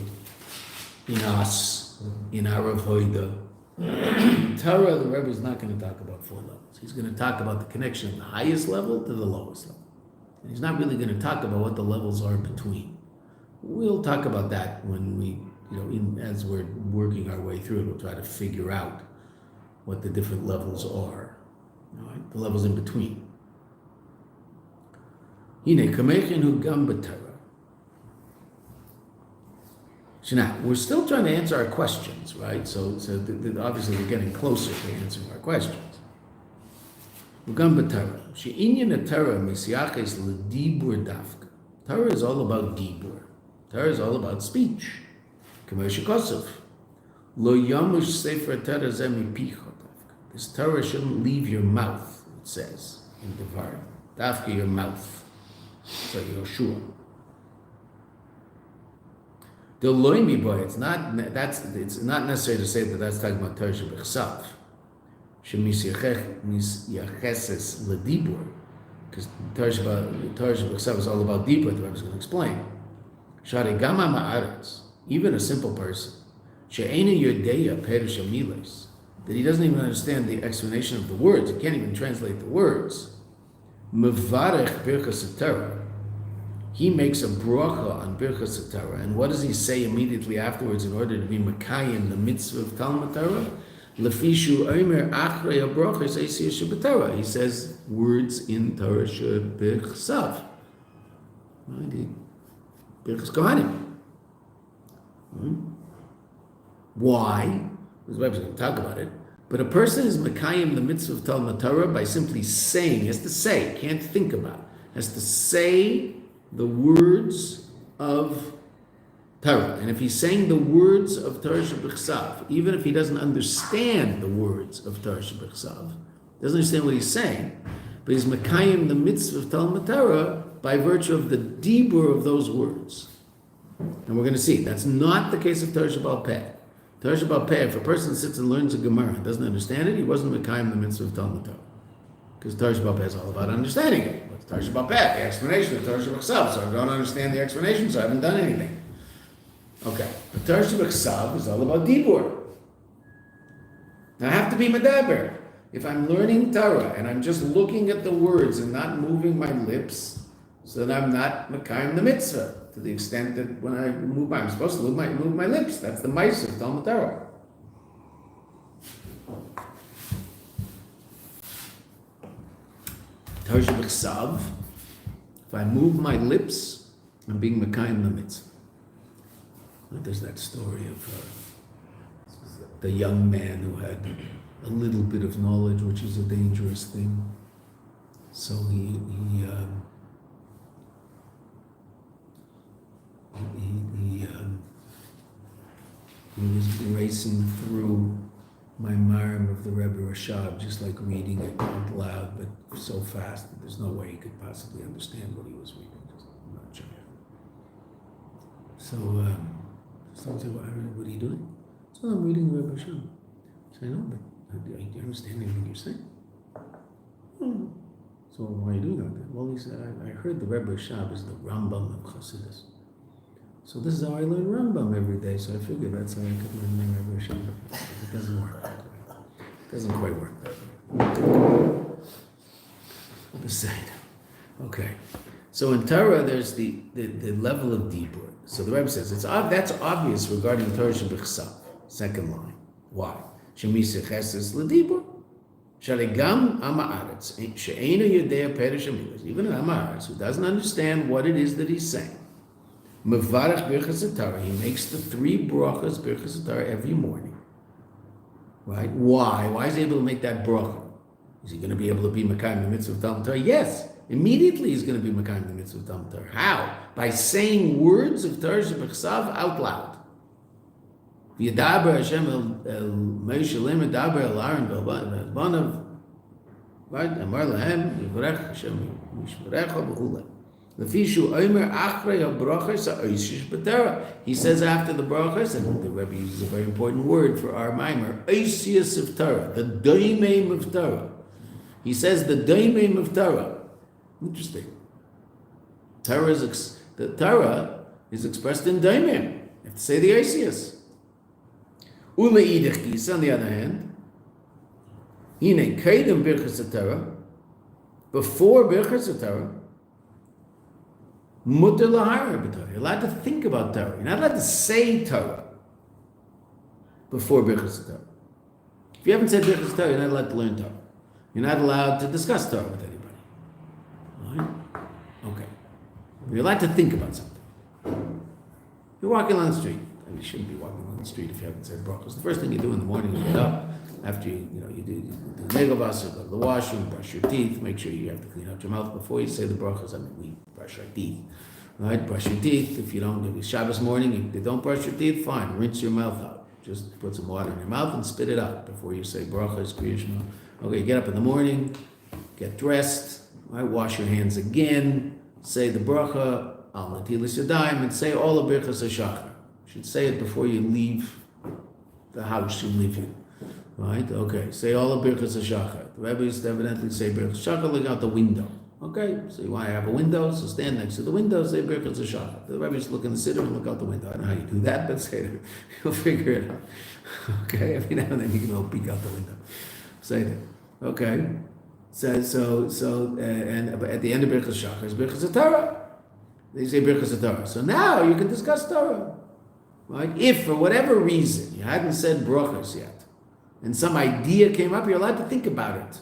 Speaker 1: in us, in our avodah. Torah, the Rebbe is not going to talk about 4 levels. He's going to talk about the connection of the highest level to the lowest level. And he's not really going to talk about what the levels are between. We'll talk about that when we, as we're working our way through it, we'll try to figure out what the different levels are. Right? The levels in between. Hine kamechenu gam b'Torah. So now, we're still trying to answer our questions, right? So obviously we're getting closer to answering our questions. Torah is all about dibur. Torah is all about speech. This Torah shouldn't leave your mouth, it says in Devarim. Dafka your mouth. So Yoshua. The loimi boy, it's not necessary to say that that's talking about Torah Shebechsav. Shemisyacheses ledibur, because Torah Shebechsav is all about dibur. The Rebbe is going to explain. Shari gama ma'aretz, even a simple person, she'ena yodeya perish hamilos, that he doesn't even understand the explanation of the words. He can't even translate the words. Mevarech birchas Torah. He makes a bracha on birchas Torah, and what does he say immediately afterwards in order to be makayim the mitzvah of Talmud Torah? Lefishu omer achrei habracha seisiyah shebetorah. He says words in Torah shebechsav. Birchas Kohanim. Why? Because the Rebbe is going to talk about it. But a person is makayim the mitzvah of Talmud Torah by simply saying, has to say, can't think about, has to say the words of Torah. And if he's saying the words of Torah Shebechsav, even if he doesn't understand the words of Torah Shebechsav, doesn't understand what he's saying, but he's makayim the mitzvah of Talmud Torah by virtue of the dibur of those words. And we're going to see, that's not the case of Torah Shebaal Peh. Torah Shebaal Peh, if a person sits and learns a Gemara and doesn't understand it, he wasn't makayim the mitzvah of Talmud Torah. Because Torah Shebaal Peh is all about understanding it. What's Torah Shebaal Peh? The explanation of Torah Shebechsav. So I don't understand the explanation, so I haven't done anything. Okay, but Torah Shebechsav is all about dibur. Now I have to be Vayidaber. If I'm learning Torah and I'm just looking at the words and not moving my lips, so then I'm not makayim the mitzvah to the extent that when I move I'm supposed to move my lips. That's the mice of Talmud Torah. Torah Shebechsav, if I move my lips, I'm being makayim the mitzvah. There's that story of the young man who had a little bit of knowledge, which is a dangerous thing. So he was racing through my Marim of the Rebbe Rashab, just like reading it out loud, but so fast that there's no way he could possibly understand what he was reading. I'm not sure. So I said, what are you doing? So I'm reading the Rebbe Rashab. I said, no, but do you understand anything you're saying? So why are you doing that? Well, he said, I heard the Rebbe Rashab is the Rambam of Chassidus. So this is how I learn Rambam every day, so I figured that's how I could learn the Rebbe Rashab. It doesn't work that way. It doesn't quite work that way. Beside. Okay. So in Torah, there's the level of dibur. So the Rebbe says, that's obvious regarding Torah Shebechsav. Second line. Why? Shemisyacheses ledibur. Shalegam ama'aretz. She'ena yodea perish hamilos. Even an ama'aretz who doesn't understand what it is that he's saying. Mevarech birchas Torah. He makes the 3 brachas birchas Torah every morning. Right? Why? Why is he able to make that bracha? Is he going to be able to be makayim the mitzvah of Talmud Torah? Yes. Immediately he's going to be makayim the mitzvah of Talmud Torah. How? By saying words of Torah Shebechsav out loud. Vayidaber Hashem el Moshe Vayidaber el Aaron v'Banav. Right? Amar lahem yivrech Hashem yishmerecha v'chulei. Lefishu omer achrei habrachos ha'oisish b'Torah. He says after the brachos, and the Rebbe uses a very important word for our mimer, oisius of Torah, the doimim of Torah. He says the doimim of Torah. Interesting. The Torah is expressed in doimim. You have to say the oisius. Uleidich kisa, on the other hand, hine kedem birchas Torah, before birchas Torah, mutter lahara b'Torah. You're allowed to think about Torah. You're not allowed to say Torah before birchas Torah. If you haven't said birchas Torah, you're not allowed to learn Torah. You're not allowed to discuss Torah with anybody. All right? Okay. You're allowed to think about something. You're walking along the street. you shouldn't be walking on the street if you haven't said brachas. The first thing you do in the morning, you get up, after you do negavasa, go to the washroom, brush your teeth, make sure you have to clean out your mouth before you say the brachas. I mean, we brush our teeth, right? Brush your teeth. If it's Shabbos morning, if you don't brush your teeth, fine, rinse your mouth out. Just put some water in your mouth and spit it out before you say brachas, Kriya Shema. Okay, get up in the morning, get dressed, right? Wash your hands again, say the bracha, al natilas yadayim, and say all the birchas hashachar. You should say it before you leave the house you live in. Right? Okay. Say all the birchas hashachar. The Rebbe used to evidently say birchas hashachar, look out the window. Okay? So you want to have a window, so stand next to the window, say birchas hashachar. The Rebbe used to look in the siddur and look out the window. I don't know how you do that, but say it. You'll figure it out. Okay? Every now and then you can all peek out the window. Say that. Okay? And at the end of birchas hashachar is birchas Torah. They say birchas Torah. So now you can discuss Torah. Right? If for whatever reason you hadn't said brachas yet, and some idea came up, you're allowed to think about it.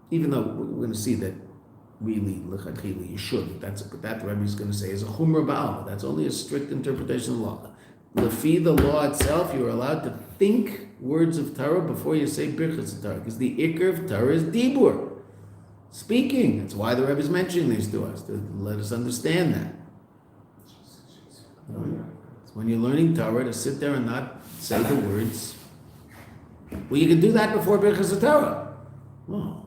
Speaker 1: Even though we're going to see that really, l'chachila, you shouldn't. But that the Rebbe is going to say is a chumrah ba'alma. That's only a strict interpretation of the law. Lefi the law itself, you're allowed to think words of Torah before you say birchas Torah, because the ikr of Torah is dibur, speaking. That's why the Rebbe is mentioning these to us, to let us understand that. It's when you're learning Torah, to sit there and not say the words. Well, you can do that before birchas Torah. Oh,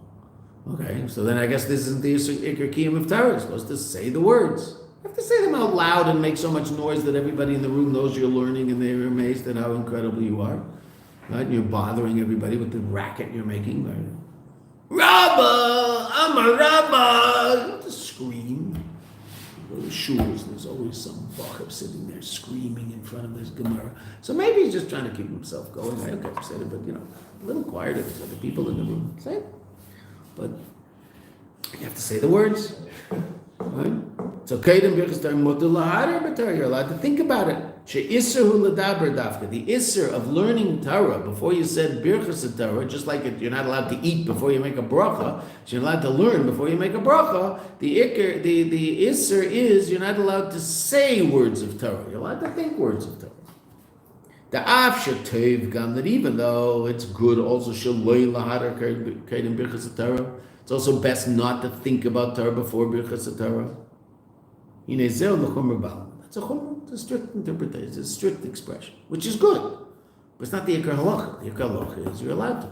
Speaker 1: okay. So then I guess this isn't the ikr kiyum of Torah. You're supposed to say the words. You have to say them out loud and make so much noise that everybody in the room knows you're learning and they're amazed at how incredible you are. Right? And you're bothering everybody with the racket you're making. Right? Rabba! I'm a Rabba! You have to scream. You go to shuls, there's always some bachar sitting there screaming in front of this Gemara. So maybe he's just trying to keep himself going. I don't say it, but a little quieter. There's other people in the room. Say it. But you have to say the words. Right? So you're allowed to think about it. The isser of learning Torah before you said birchas Torah, just like you're not allowed to eat before you make a bracha, so you're allowed to learn before you make a bracha. The isser is you're not allowed to say words of Torah. You're allowed to think words of Torah. The af shetev gam, that even though it's good also shaloi lahadar kaidem birchas Torah, it's also best not to think about Torah before birchas Torah. That's a chumrah. It's a strict interpretation. It's a strict expression, which is good, but it's not the ikar halacha. The ikar halacha is you're allowed to.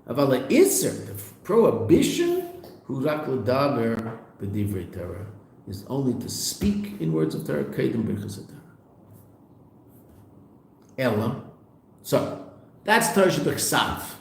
Speaker 1: Aval iser, the prohibition, hurak l'daber b'divrei Torah, is only to speak in words of Torah. Kaidem birchas Torah. Elam. So that's Torah shebechsav.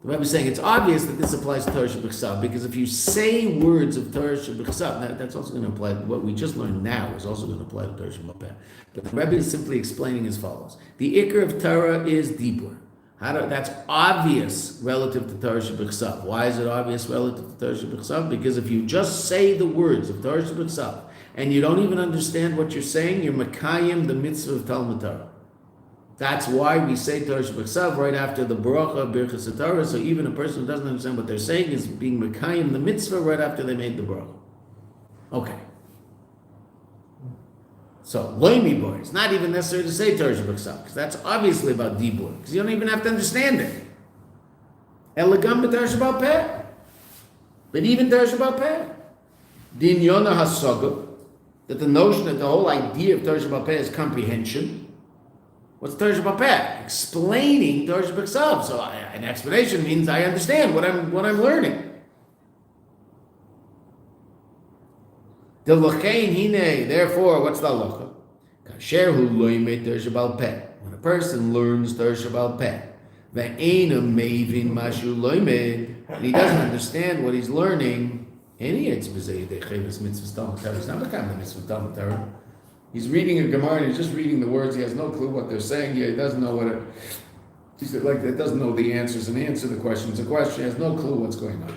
Speaker 1: The Rebbe is saying it's obvious that this applies to Torah shebechsav, because if you say words of Torah shebechsav, that's also going to apply. What we just learned now is also going to apply to Torah shebapeh. But the Rebbe is simply explaining as follows: the ikar of Torah is dibur. That's obvious relative to Torah shebechsav. Why is it obvious relative to Torah shebechsav? Because if you just say the words of Torah shebechsav and you don't even understand what you're saying, you're mekayim the mitzvah of Talmud Torah. That's why we say Torah shebechsav right after the bracha birchas Torah. So even a person who doesn't understand what they're saying is being mekayim the mitzvah right after they made the bracha. Okay. So loimi boy, it's not even necessary to say Torah shebechsav, because that's obviously about dibur, because you don't even have to understand it. Elegam b'Torah shebapeh, but even Torah shebapeh, din yona hasaga, that the notion that the whole idea of Torah shebapeh is comprehension. What's Torah shebapeh? Explaining Torah shebechsav. So an explanation means I understand what I'm learning. Therefore, what's the halacha? Kasher hu loimed Torah shebapeh. When a person learns Torah shebapeh, ve'ena mevin mashu loimed, and he doesn't understand what he's learning, it's not becoming the mitzvah Talmud Torah. He's reading a Gemara and he's just reading the words. He has no clue what they're saying. He doesn't know what it. He's like that. Doesn't know the answers and answer the questions. The question has no clue what's going on.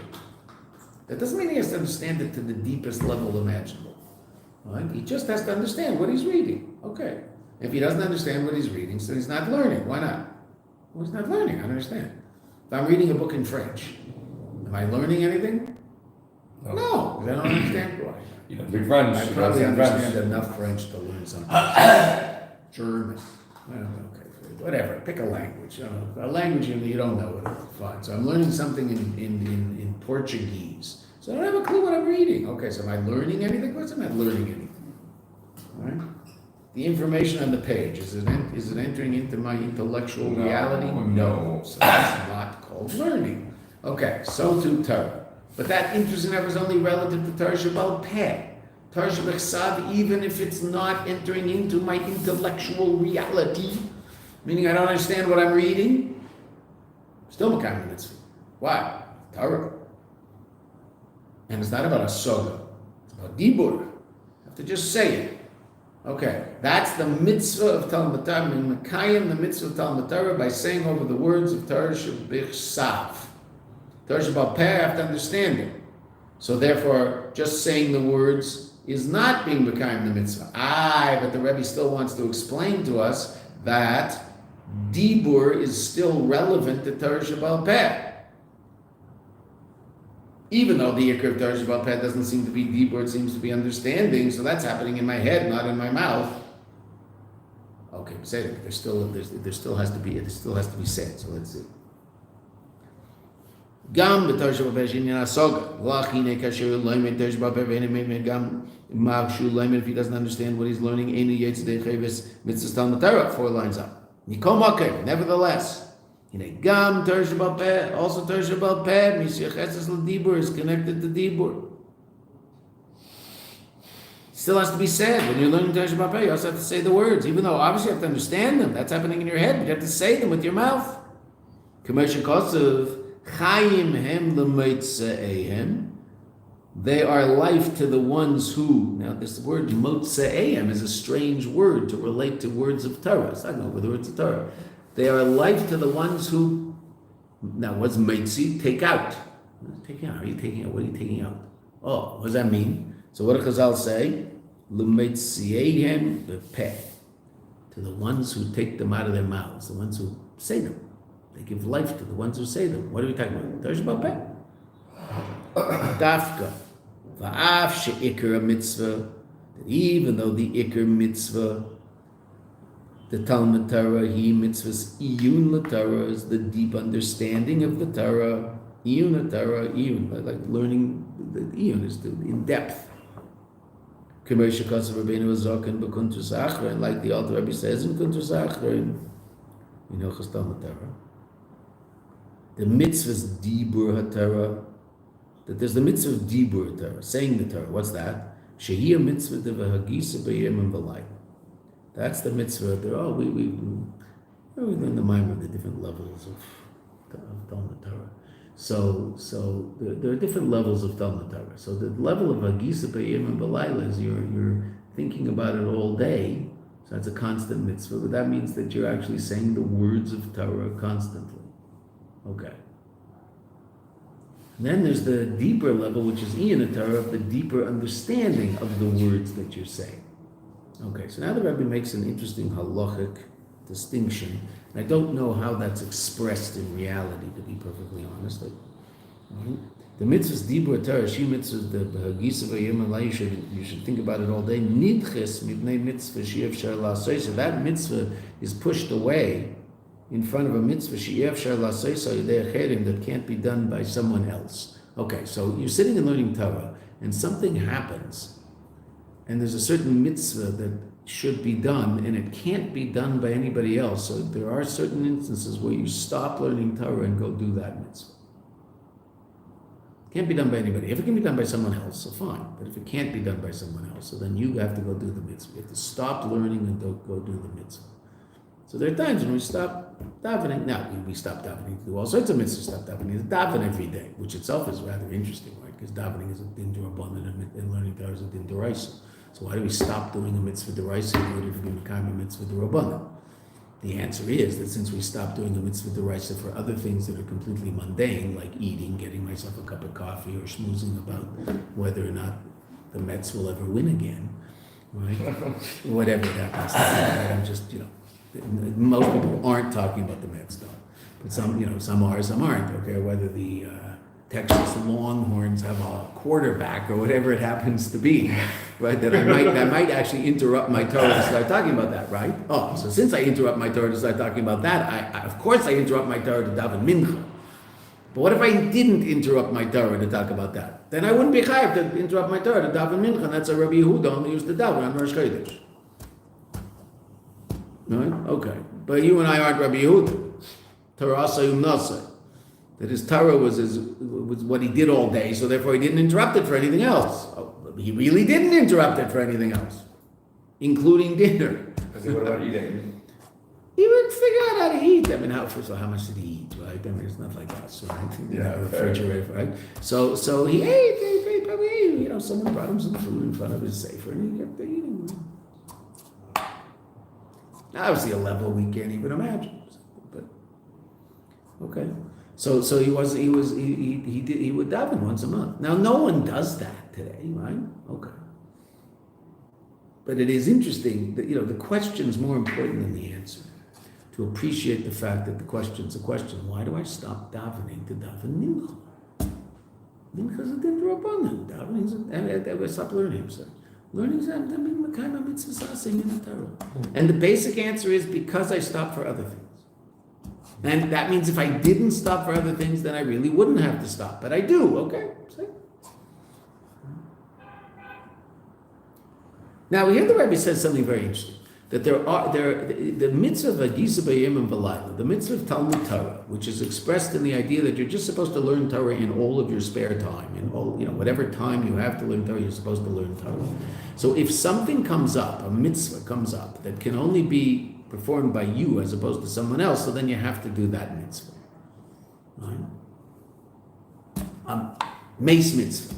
Speaker 1: That doesn't mean he has to understand it to the deepest level imaginable. Right? He just has to understand what he's reading. Okay. If he doesn't understand what he's reading, so he's not learning. Why not? Well, he's not learning. I understand. If I'm reading a book in French, am I learning anything? No, because I don't understand why.
Speaker 2: You don't speak French.
Speaker 1: I probably understand enough French to learn something. German. Well, okay, whatever. Pick a language. A language you don't know it. Fine. So I'm learning something in Portuguese. So I don't have a clue what I'm reading. Okay, so am I learning anything? Of course I'm not learning anything. All right? The information on the page, is it entering into my intellectual reality? No. So that's not called learning. Okay, so too Torah. But that interest in is only relative to Torah Shabbat Peh. Torah Shabbat, even if it's not entering into my intellectual reality, meaning I don't understand what I'm reading, still Makam Mitzvah. Why? Torah. And it's not about a soga. It's about dibur. You have to just say it. Okay, that's the mitzvah of Talmud Torah. Mekayim the mitzvah of Talmud Torah by saying over the words of Torah Shabbat. Torah Shabbat Peh, I have to understand it. So therefore, just saying the words is not being Mekayim the mitzvah. But the Rebbe still wants to explain to us that dibur is still relevant to Torah Shabbat Peh. Even though the ikar of Torah Shabbat Peh doesn't seem to be dibur, it seems to be understanding, so that's happening in my head, not in my mouth. Okay, say it. There still has to be said. So let's see. Gam b'Torah Shabbat Peh shinyan asoga. Lachine kasher loimed Torah Shabbat Peh v'enem gam magshu loimed. If he doesn't understand what he's learning, enu yetzidei chayves mitzvahs Talmud Torah. 4 lines up. Nikom akev. Nevertheless, gam Torah Shabbat Peh. Also Torah Shabbat Peh. Misyacheses l'dibur is connected to dibur. Still has to be said. When you're learning Torah Shabbat Peh, you also have to say the words, even though obviously you have to understand them. That's happening in your head, but you have to say them with your mouth. Commercial Kosev. Chayim hem l'motzeihem. They are life to the ones who. Now, this word motzeihem is a strange word to relate to words of Torah. It's not over the words of Torah. They are life to the ones who. Now, what's motzi? Take out. Taking out. Are you taking out? What are you taking out? Oh, what does that mean? So, what do Chazal say? L'motzeihem b'peh. To the ones who take them out of their mouths, the ones who say them. They give life to the ones who say them. What are we talking about? Torah Shabbat Peh. Dafka. Va'af she'ikar mitzvah. That even though the ikar mitzvah, the Talmud Torah, he mitzvahs iyun l'Torah, is the deep understanding of the Torah. Iyun l'Torah, iyun, like learning, the iyun is in depth. Commercial Kosev Rabbeinu Azokan b'kuntus achra, and like the Alter Rebbe says in kuntus achra, in Hilchos Talmud Torah. The mitzvah's dibur haTorah, that there's the mitzvah of dibur Torah, saying the Torah. What's that? Shehiyah mitzvah de v'hagisa b'yem and v'layla. That's the mitzvah. We learn the mind of the different levels of Talmud Torah. So there are different levels of Talmud Torah. So the level of hagisa b'yem and v'layla is you're thinking about it all day. So that's a constant mitzvah, but that means that you're actually saying the words of Torah constantly. Okay. And then there's the deeper level, which is Iyun Torah, of the deeper understanding of the words that you're saying. Okay, so now the Rebbe makes an interesting halachic distinction. And I don't know how that's expressed in reality, to be perfectly honest. The mitzvah's dibur Torah, she mitzvahs the hagisa v'yem alay. You should think about it all day. Nidches mibnei mitzvah she'efshar la'asay. So that mitzvah is pushed away in front of a mitzvah she'efshar la'asay yidei acherim, that can't be done by someone else. Okay, so you're sitting and learning Torah, and something happens, and there's a certain mitzvah that should be done, and it can't be done by anybody else. So there are certain instances where you stop learning Torah and go do that mitzvah. Can't be done by anybody. If it can be done by someone else, so fine. But if it can't be done by someone else, so then you have to go do the mitzvah. You have to stop learning and go do the mitzvah. So there are times when we stop davening. Now, we stop davening to do all sorts of mitzvahs. Stop davening to daven every day, which itself is rather interesting, right? Because davening is a din d'Rabbanan and learning Torah is a din d'Oraisa. So why do we stop doing a mitzvah d'Oraisa in order to be mekayim a mitzvah d'Rabbanan? The answer is that since we stopped doing a mitzvah d'Oraisa for other things that are completely mundane, like eating, getting myself a cup of coffee, or schmoozing about whether or not the Mets will ever win again, right? Whatever that has to be, right? I'm just, most people aren't talking about the Mets, though. But some are, some aren't, okay? Whether the Texas Longhorns have a quarterback or whatever it happens to be, right? That I might actually interrupt my Torah to start talking about that, right? Oh, so since I interrupt my Torah to start talking about that, I of course I interrupt my Torah to daven mincha. But what if I didn't interrupt my Torah to talk about that? Then I wouldn't be chayav to interrupt my Torah to daven mincha. And that's a Rabbi Yehuda only used to daven on Rosh Chodesh. Right? Okay. But you and I aren't Rabbi Yehuda. Torah sayum naseh. That his Torah was what he did all day, so therefore he didn't interrupt it for anything else. Oh, he really didn't interrupt it for anything else, including dinner.
Speaker 2: Because what about eating?
Speaker 1: He would figure out how to eat. I mean, first of all, how much did he eat, right? I mean, it's not like us, right? Refrigerator, right? So he ate, probably ate. Someone brought him some food in front of his sefer, and he kept eating. Obviously, a level we can't even imagine. But okay, so he would daven once a month. Now, no one does that today, right? Okay. But it is interesting that the question is more important than the answer. To appreciate the fact that the question's a question. Why do I stop davening to daven mincha? Mincha is a din rabbanan. Davening is I stop learning. So learning is in the Torah. And the basic answer is because I stop for other things. And that means if I didn't stop for other things, then I really wouldn't have to stop. But I do. Okay. See? Now here the Rebbe says something very interesting. That the mitzvah of Vayidaber and Vayidaber, the mitzvah of Talmud Torah, which is expressed in the idea that you're just supposed to learn Torah in all of your spare time, in all whatever time you have to learn Torah, you're supposed to learn Torah. So if something comes up, a mitzvah comes up that can only be performed by you as opposed to someone else, so then you have to do that mitzvah. Right? Mace mitzvah.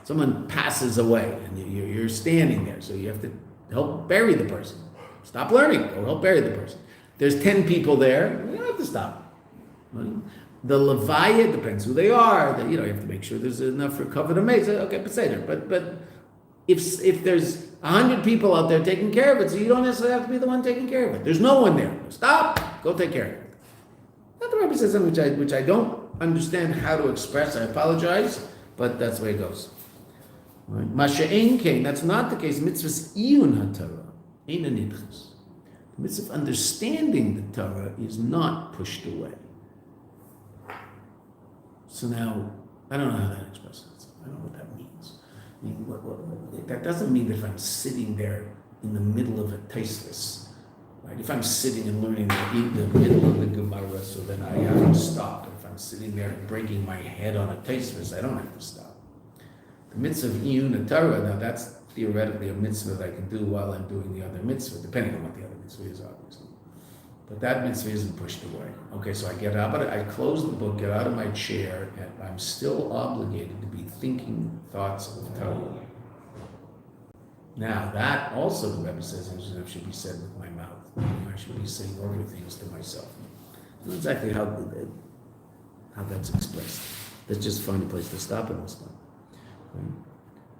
Speaker 1: Someone passes away and you're standing there, so you have to help bury the person. Stop learning, go help bury the person. There's 10 people there, you don't have to stop. Right? The levaya depends who they are. You have to make sure there's enough for cover to make. Okay, but if there's 100 people out there taking care of it, so you don't necessarily have to be the one taking care of it. There's no one there. Stop, go take care of it. Now the Rabbi says something which I don't understand how to express. I apologize, but that's the way it goes. Right? Masha'en kain, that's not the case. Mitzvahs iyun haTorah, ein anidchus. The mitzvah of understanding the Torah is not pushed away. So now, I don't know how that expresses itself. I don't know what that means. I mean, that doesn't mean that if I'm sitting there in the middle of a taisvis, right? If I'm sitting and learning in the middle of the Gemara, so then I have to stop. If I'm sitting there and breaking my head on a taisvis, I don't have to stop. The mitzvah of iyun Torah, now that's theoretically a mitzvah that I can do while I'm doing the other mitzvah, depending on what the other mitzvah is, obviously. But that mitzvah isn't pushed away. Okay, so I get out, but I close the book, get out of my chair, and I'm still obligated to be thinking thoughts of Torah. Now, that also, the Rebbe says, should be said with my mouth. I should be saying over things to myself. Not exactly how that's expressed. Let's just find a place to stop and we'll stop.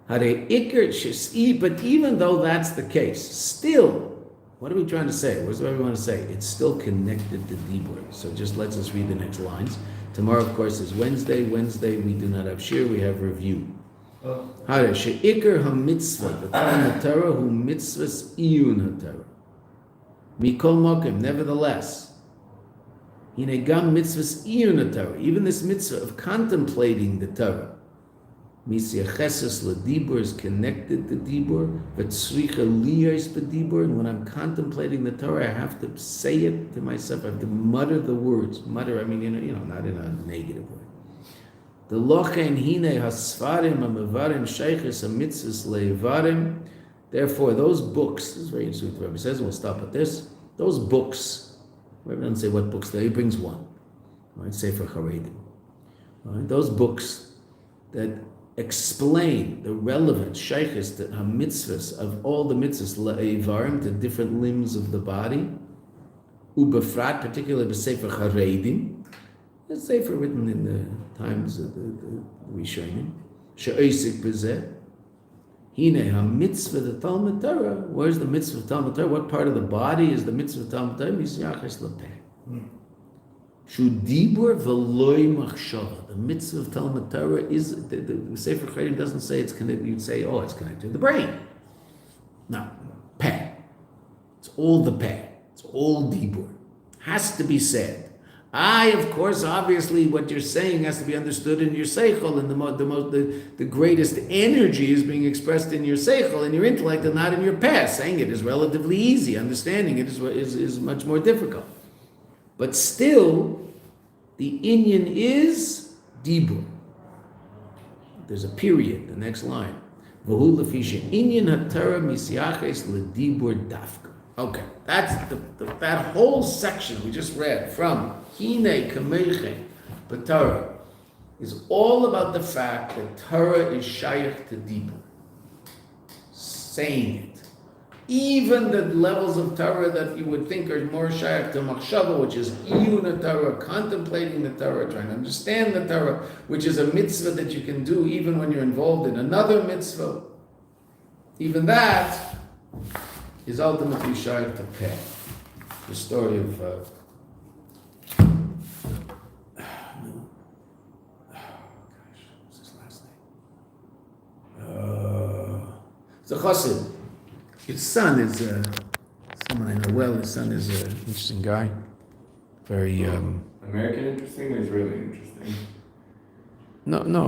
Speaker 1: But even though that's the case, still, what are we trying to say? What does everyone want to say? It's still connected to Dibur. So just let's us read the next lines. Tomorrow, of course, is Wednesday. Wednesday, we do not have shir, we have review. She'ikr ha-mitzvah, the Torah hu mitzvahs iyun ha-Torah. Mikol mokem, nevertheless, hine gam mitzvahs iyun ha-Torah, even this mitzvah of contemplating the Torah, Misyacheses ledibur is connected to dibur, but tzricha liyos bedibur. And when I'm contemplating the Torah, I have to say it to myself. I have to mutter the words. Mutter, I mean, not in a negative way. The lochen hine hasfarim amevarim sheiches hamitzvos leivarim. Therefore, those books. This is very interesting. What the Rebbe says. We'll stop at this. Those books. The Rebbe doesn't say what books. He brings one. Right? Sefer Haredim. Right? Those books that explain the relevant sheiches to mitzvahs of all the mitzvahs le'ivarim to different limbs of the body. Ubefrat, particularly the Sefer Haredim, a sefer written in the times of the Rishonim. She'oisik b'zeh. Hine ha-mitzvah the Talmud Torah. Where's the mitzvah of Talmud Torah? What part of the body is the mitzvah of Talmud Torah? Misyaches l'peh. Shu dibur v'loy machshava. The mitzvah of Talmud Torah is, the Sefer Chaim doesn't say it's connected, you'd say, oh, it's connected to the brain. No, peh. It's all the peh. It's all dibur. Has to be said. Of course, obviously, what you're saying has to be understood in your seichel, and the greatest energy is being expressed in your seichel, in your intellect, and not in your peh. Saying it is relatively easy. Understanding it is much more difficult. But still, the inyan is dibur. There's a period, the next line. V'hu lefisha inyan haTorah misyaches ledibur dafka. Okay, that's that whole section we just read from Hine Kameche B'Torah is all about the fact that Torah is shaykh to dibur. Saying it. Even the levels of Torah that you would think are more shaykh to machshava, which is iyun Torah, contemplating the Torah, trying to understand the Torah, which is a mitzvah that you can do even when you're involved in another mitzvah. Even that is ultimately shaykh to peh. The story of what's his last name? It's a chassid. His son is someone I know well. His son is an interesting guy. Very
Speaker 2: American interesting or Israeli interesting?
Speaker 1: no.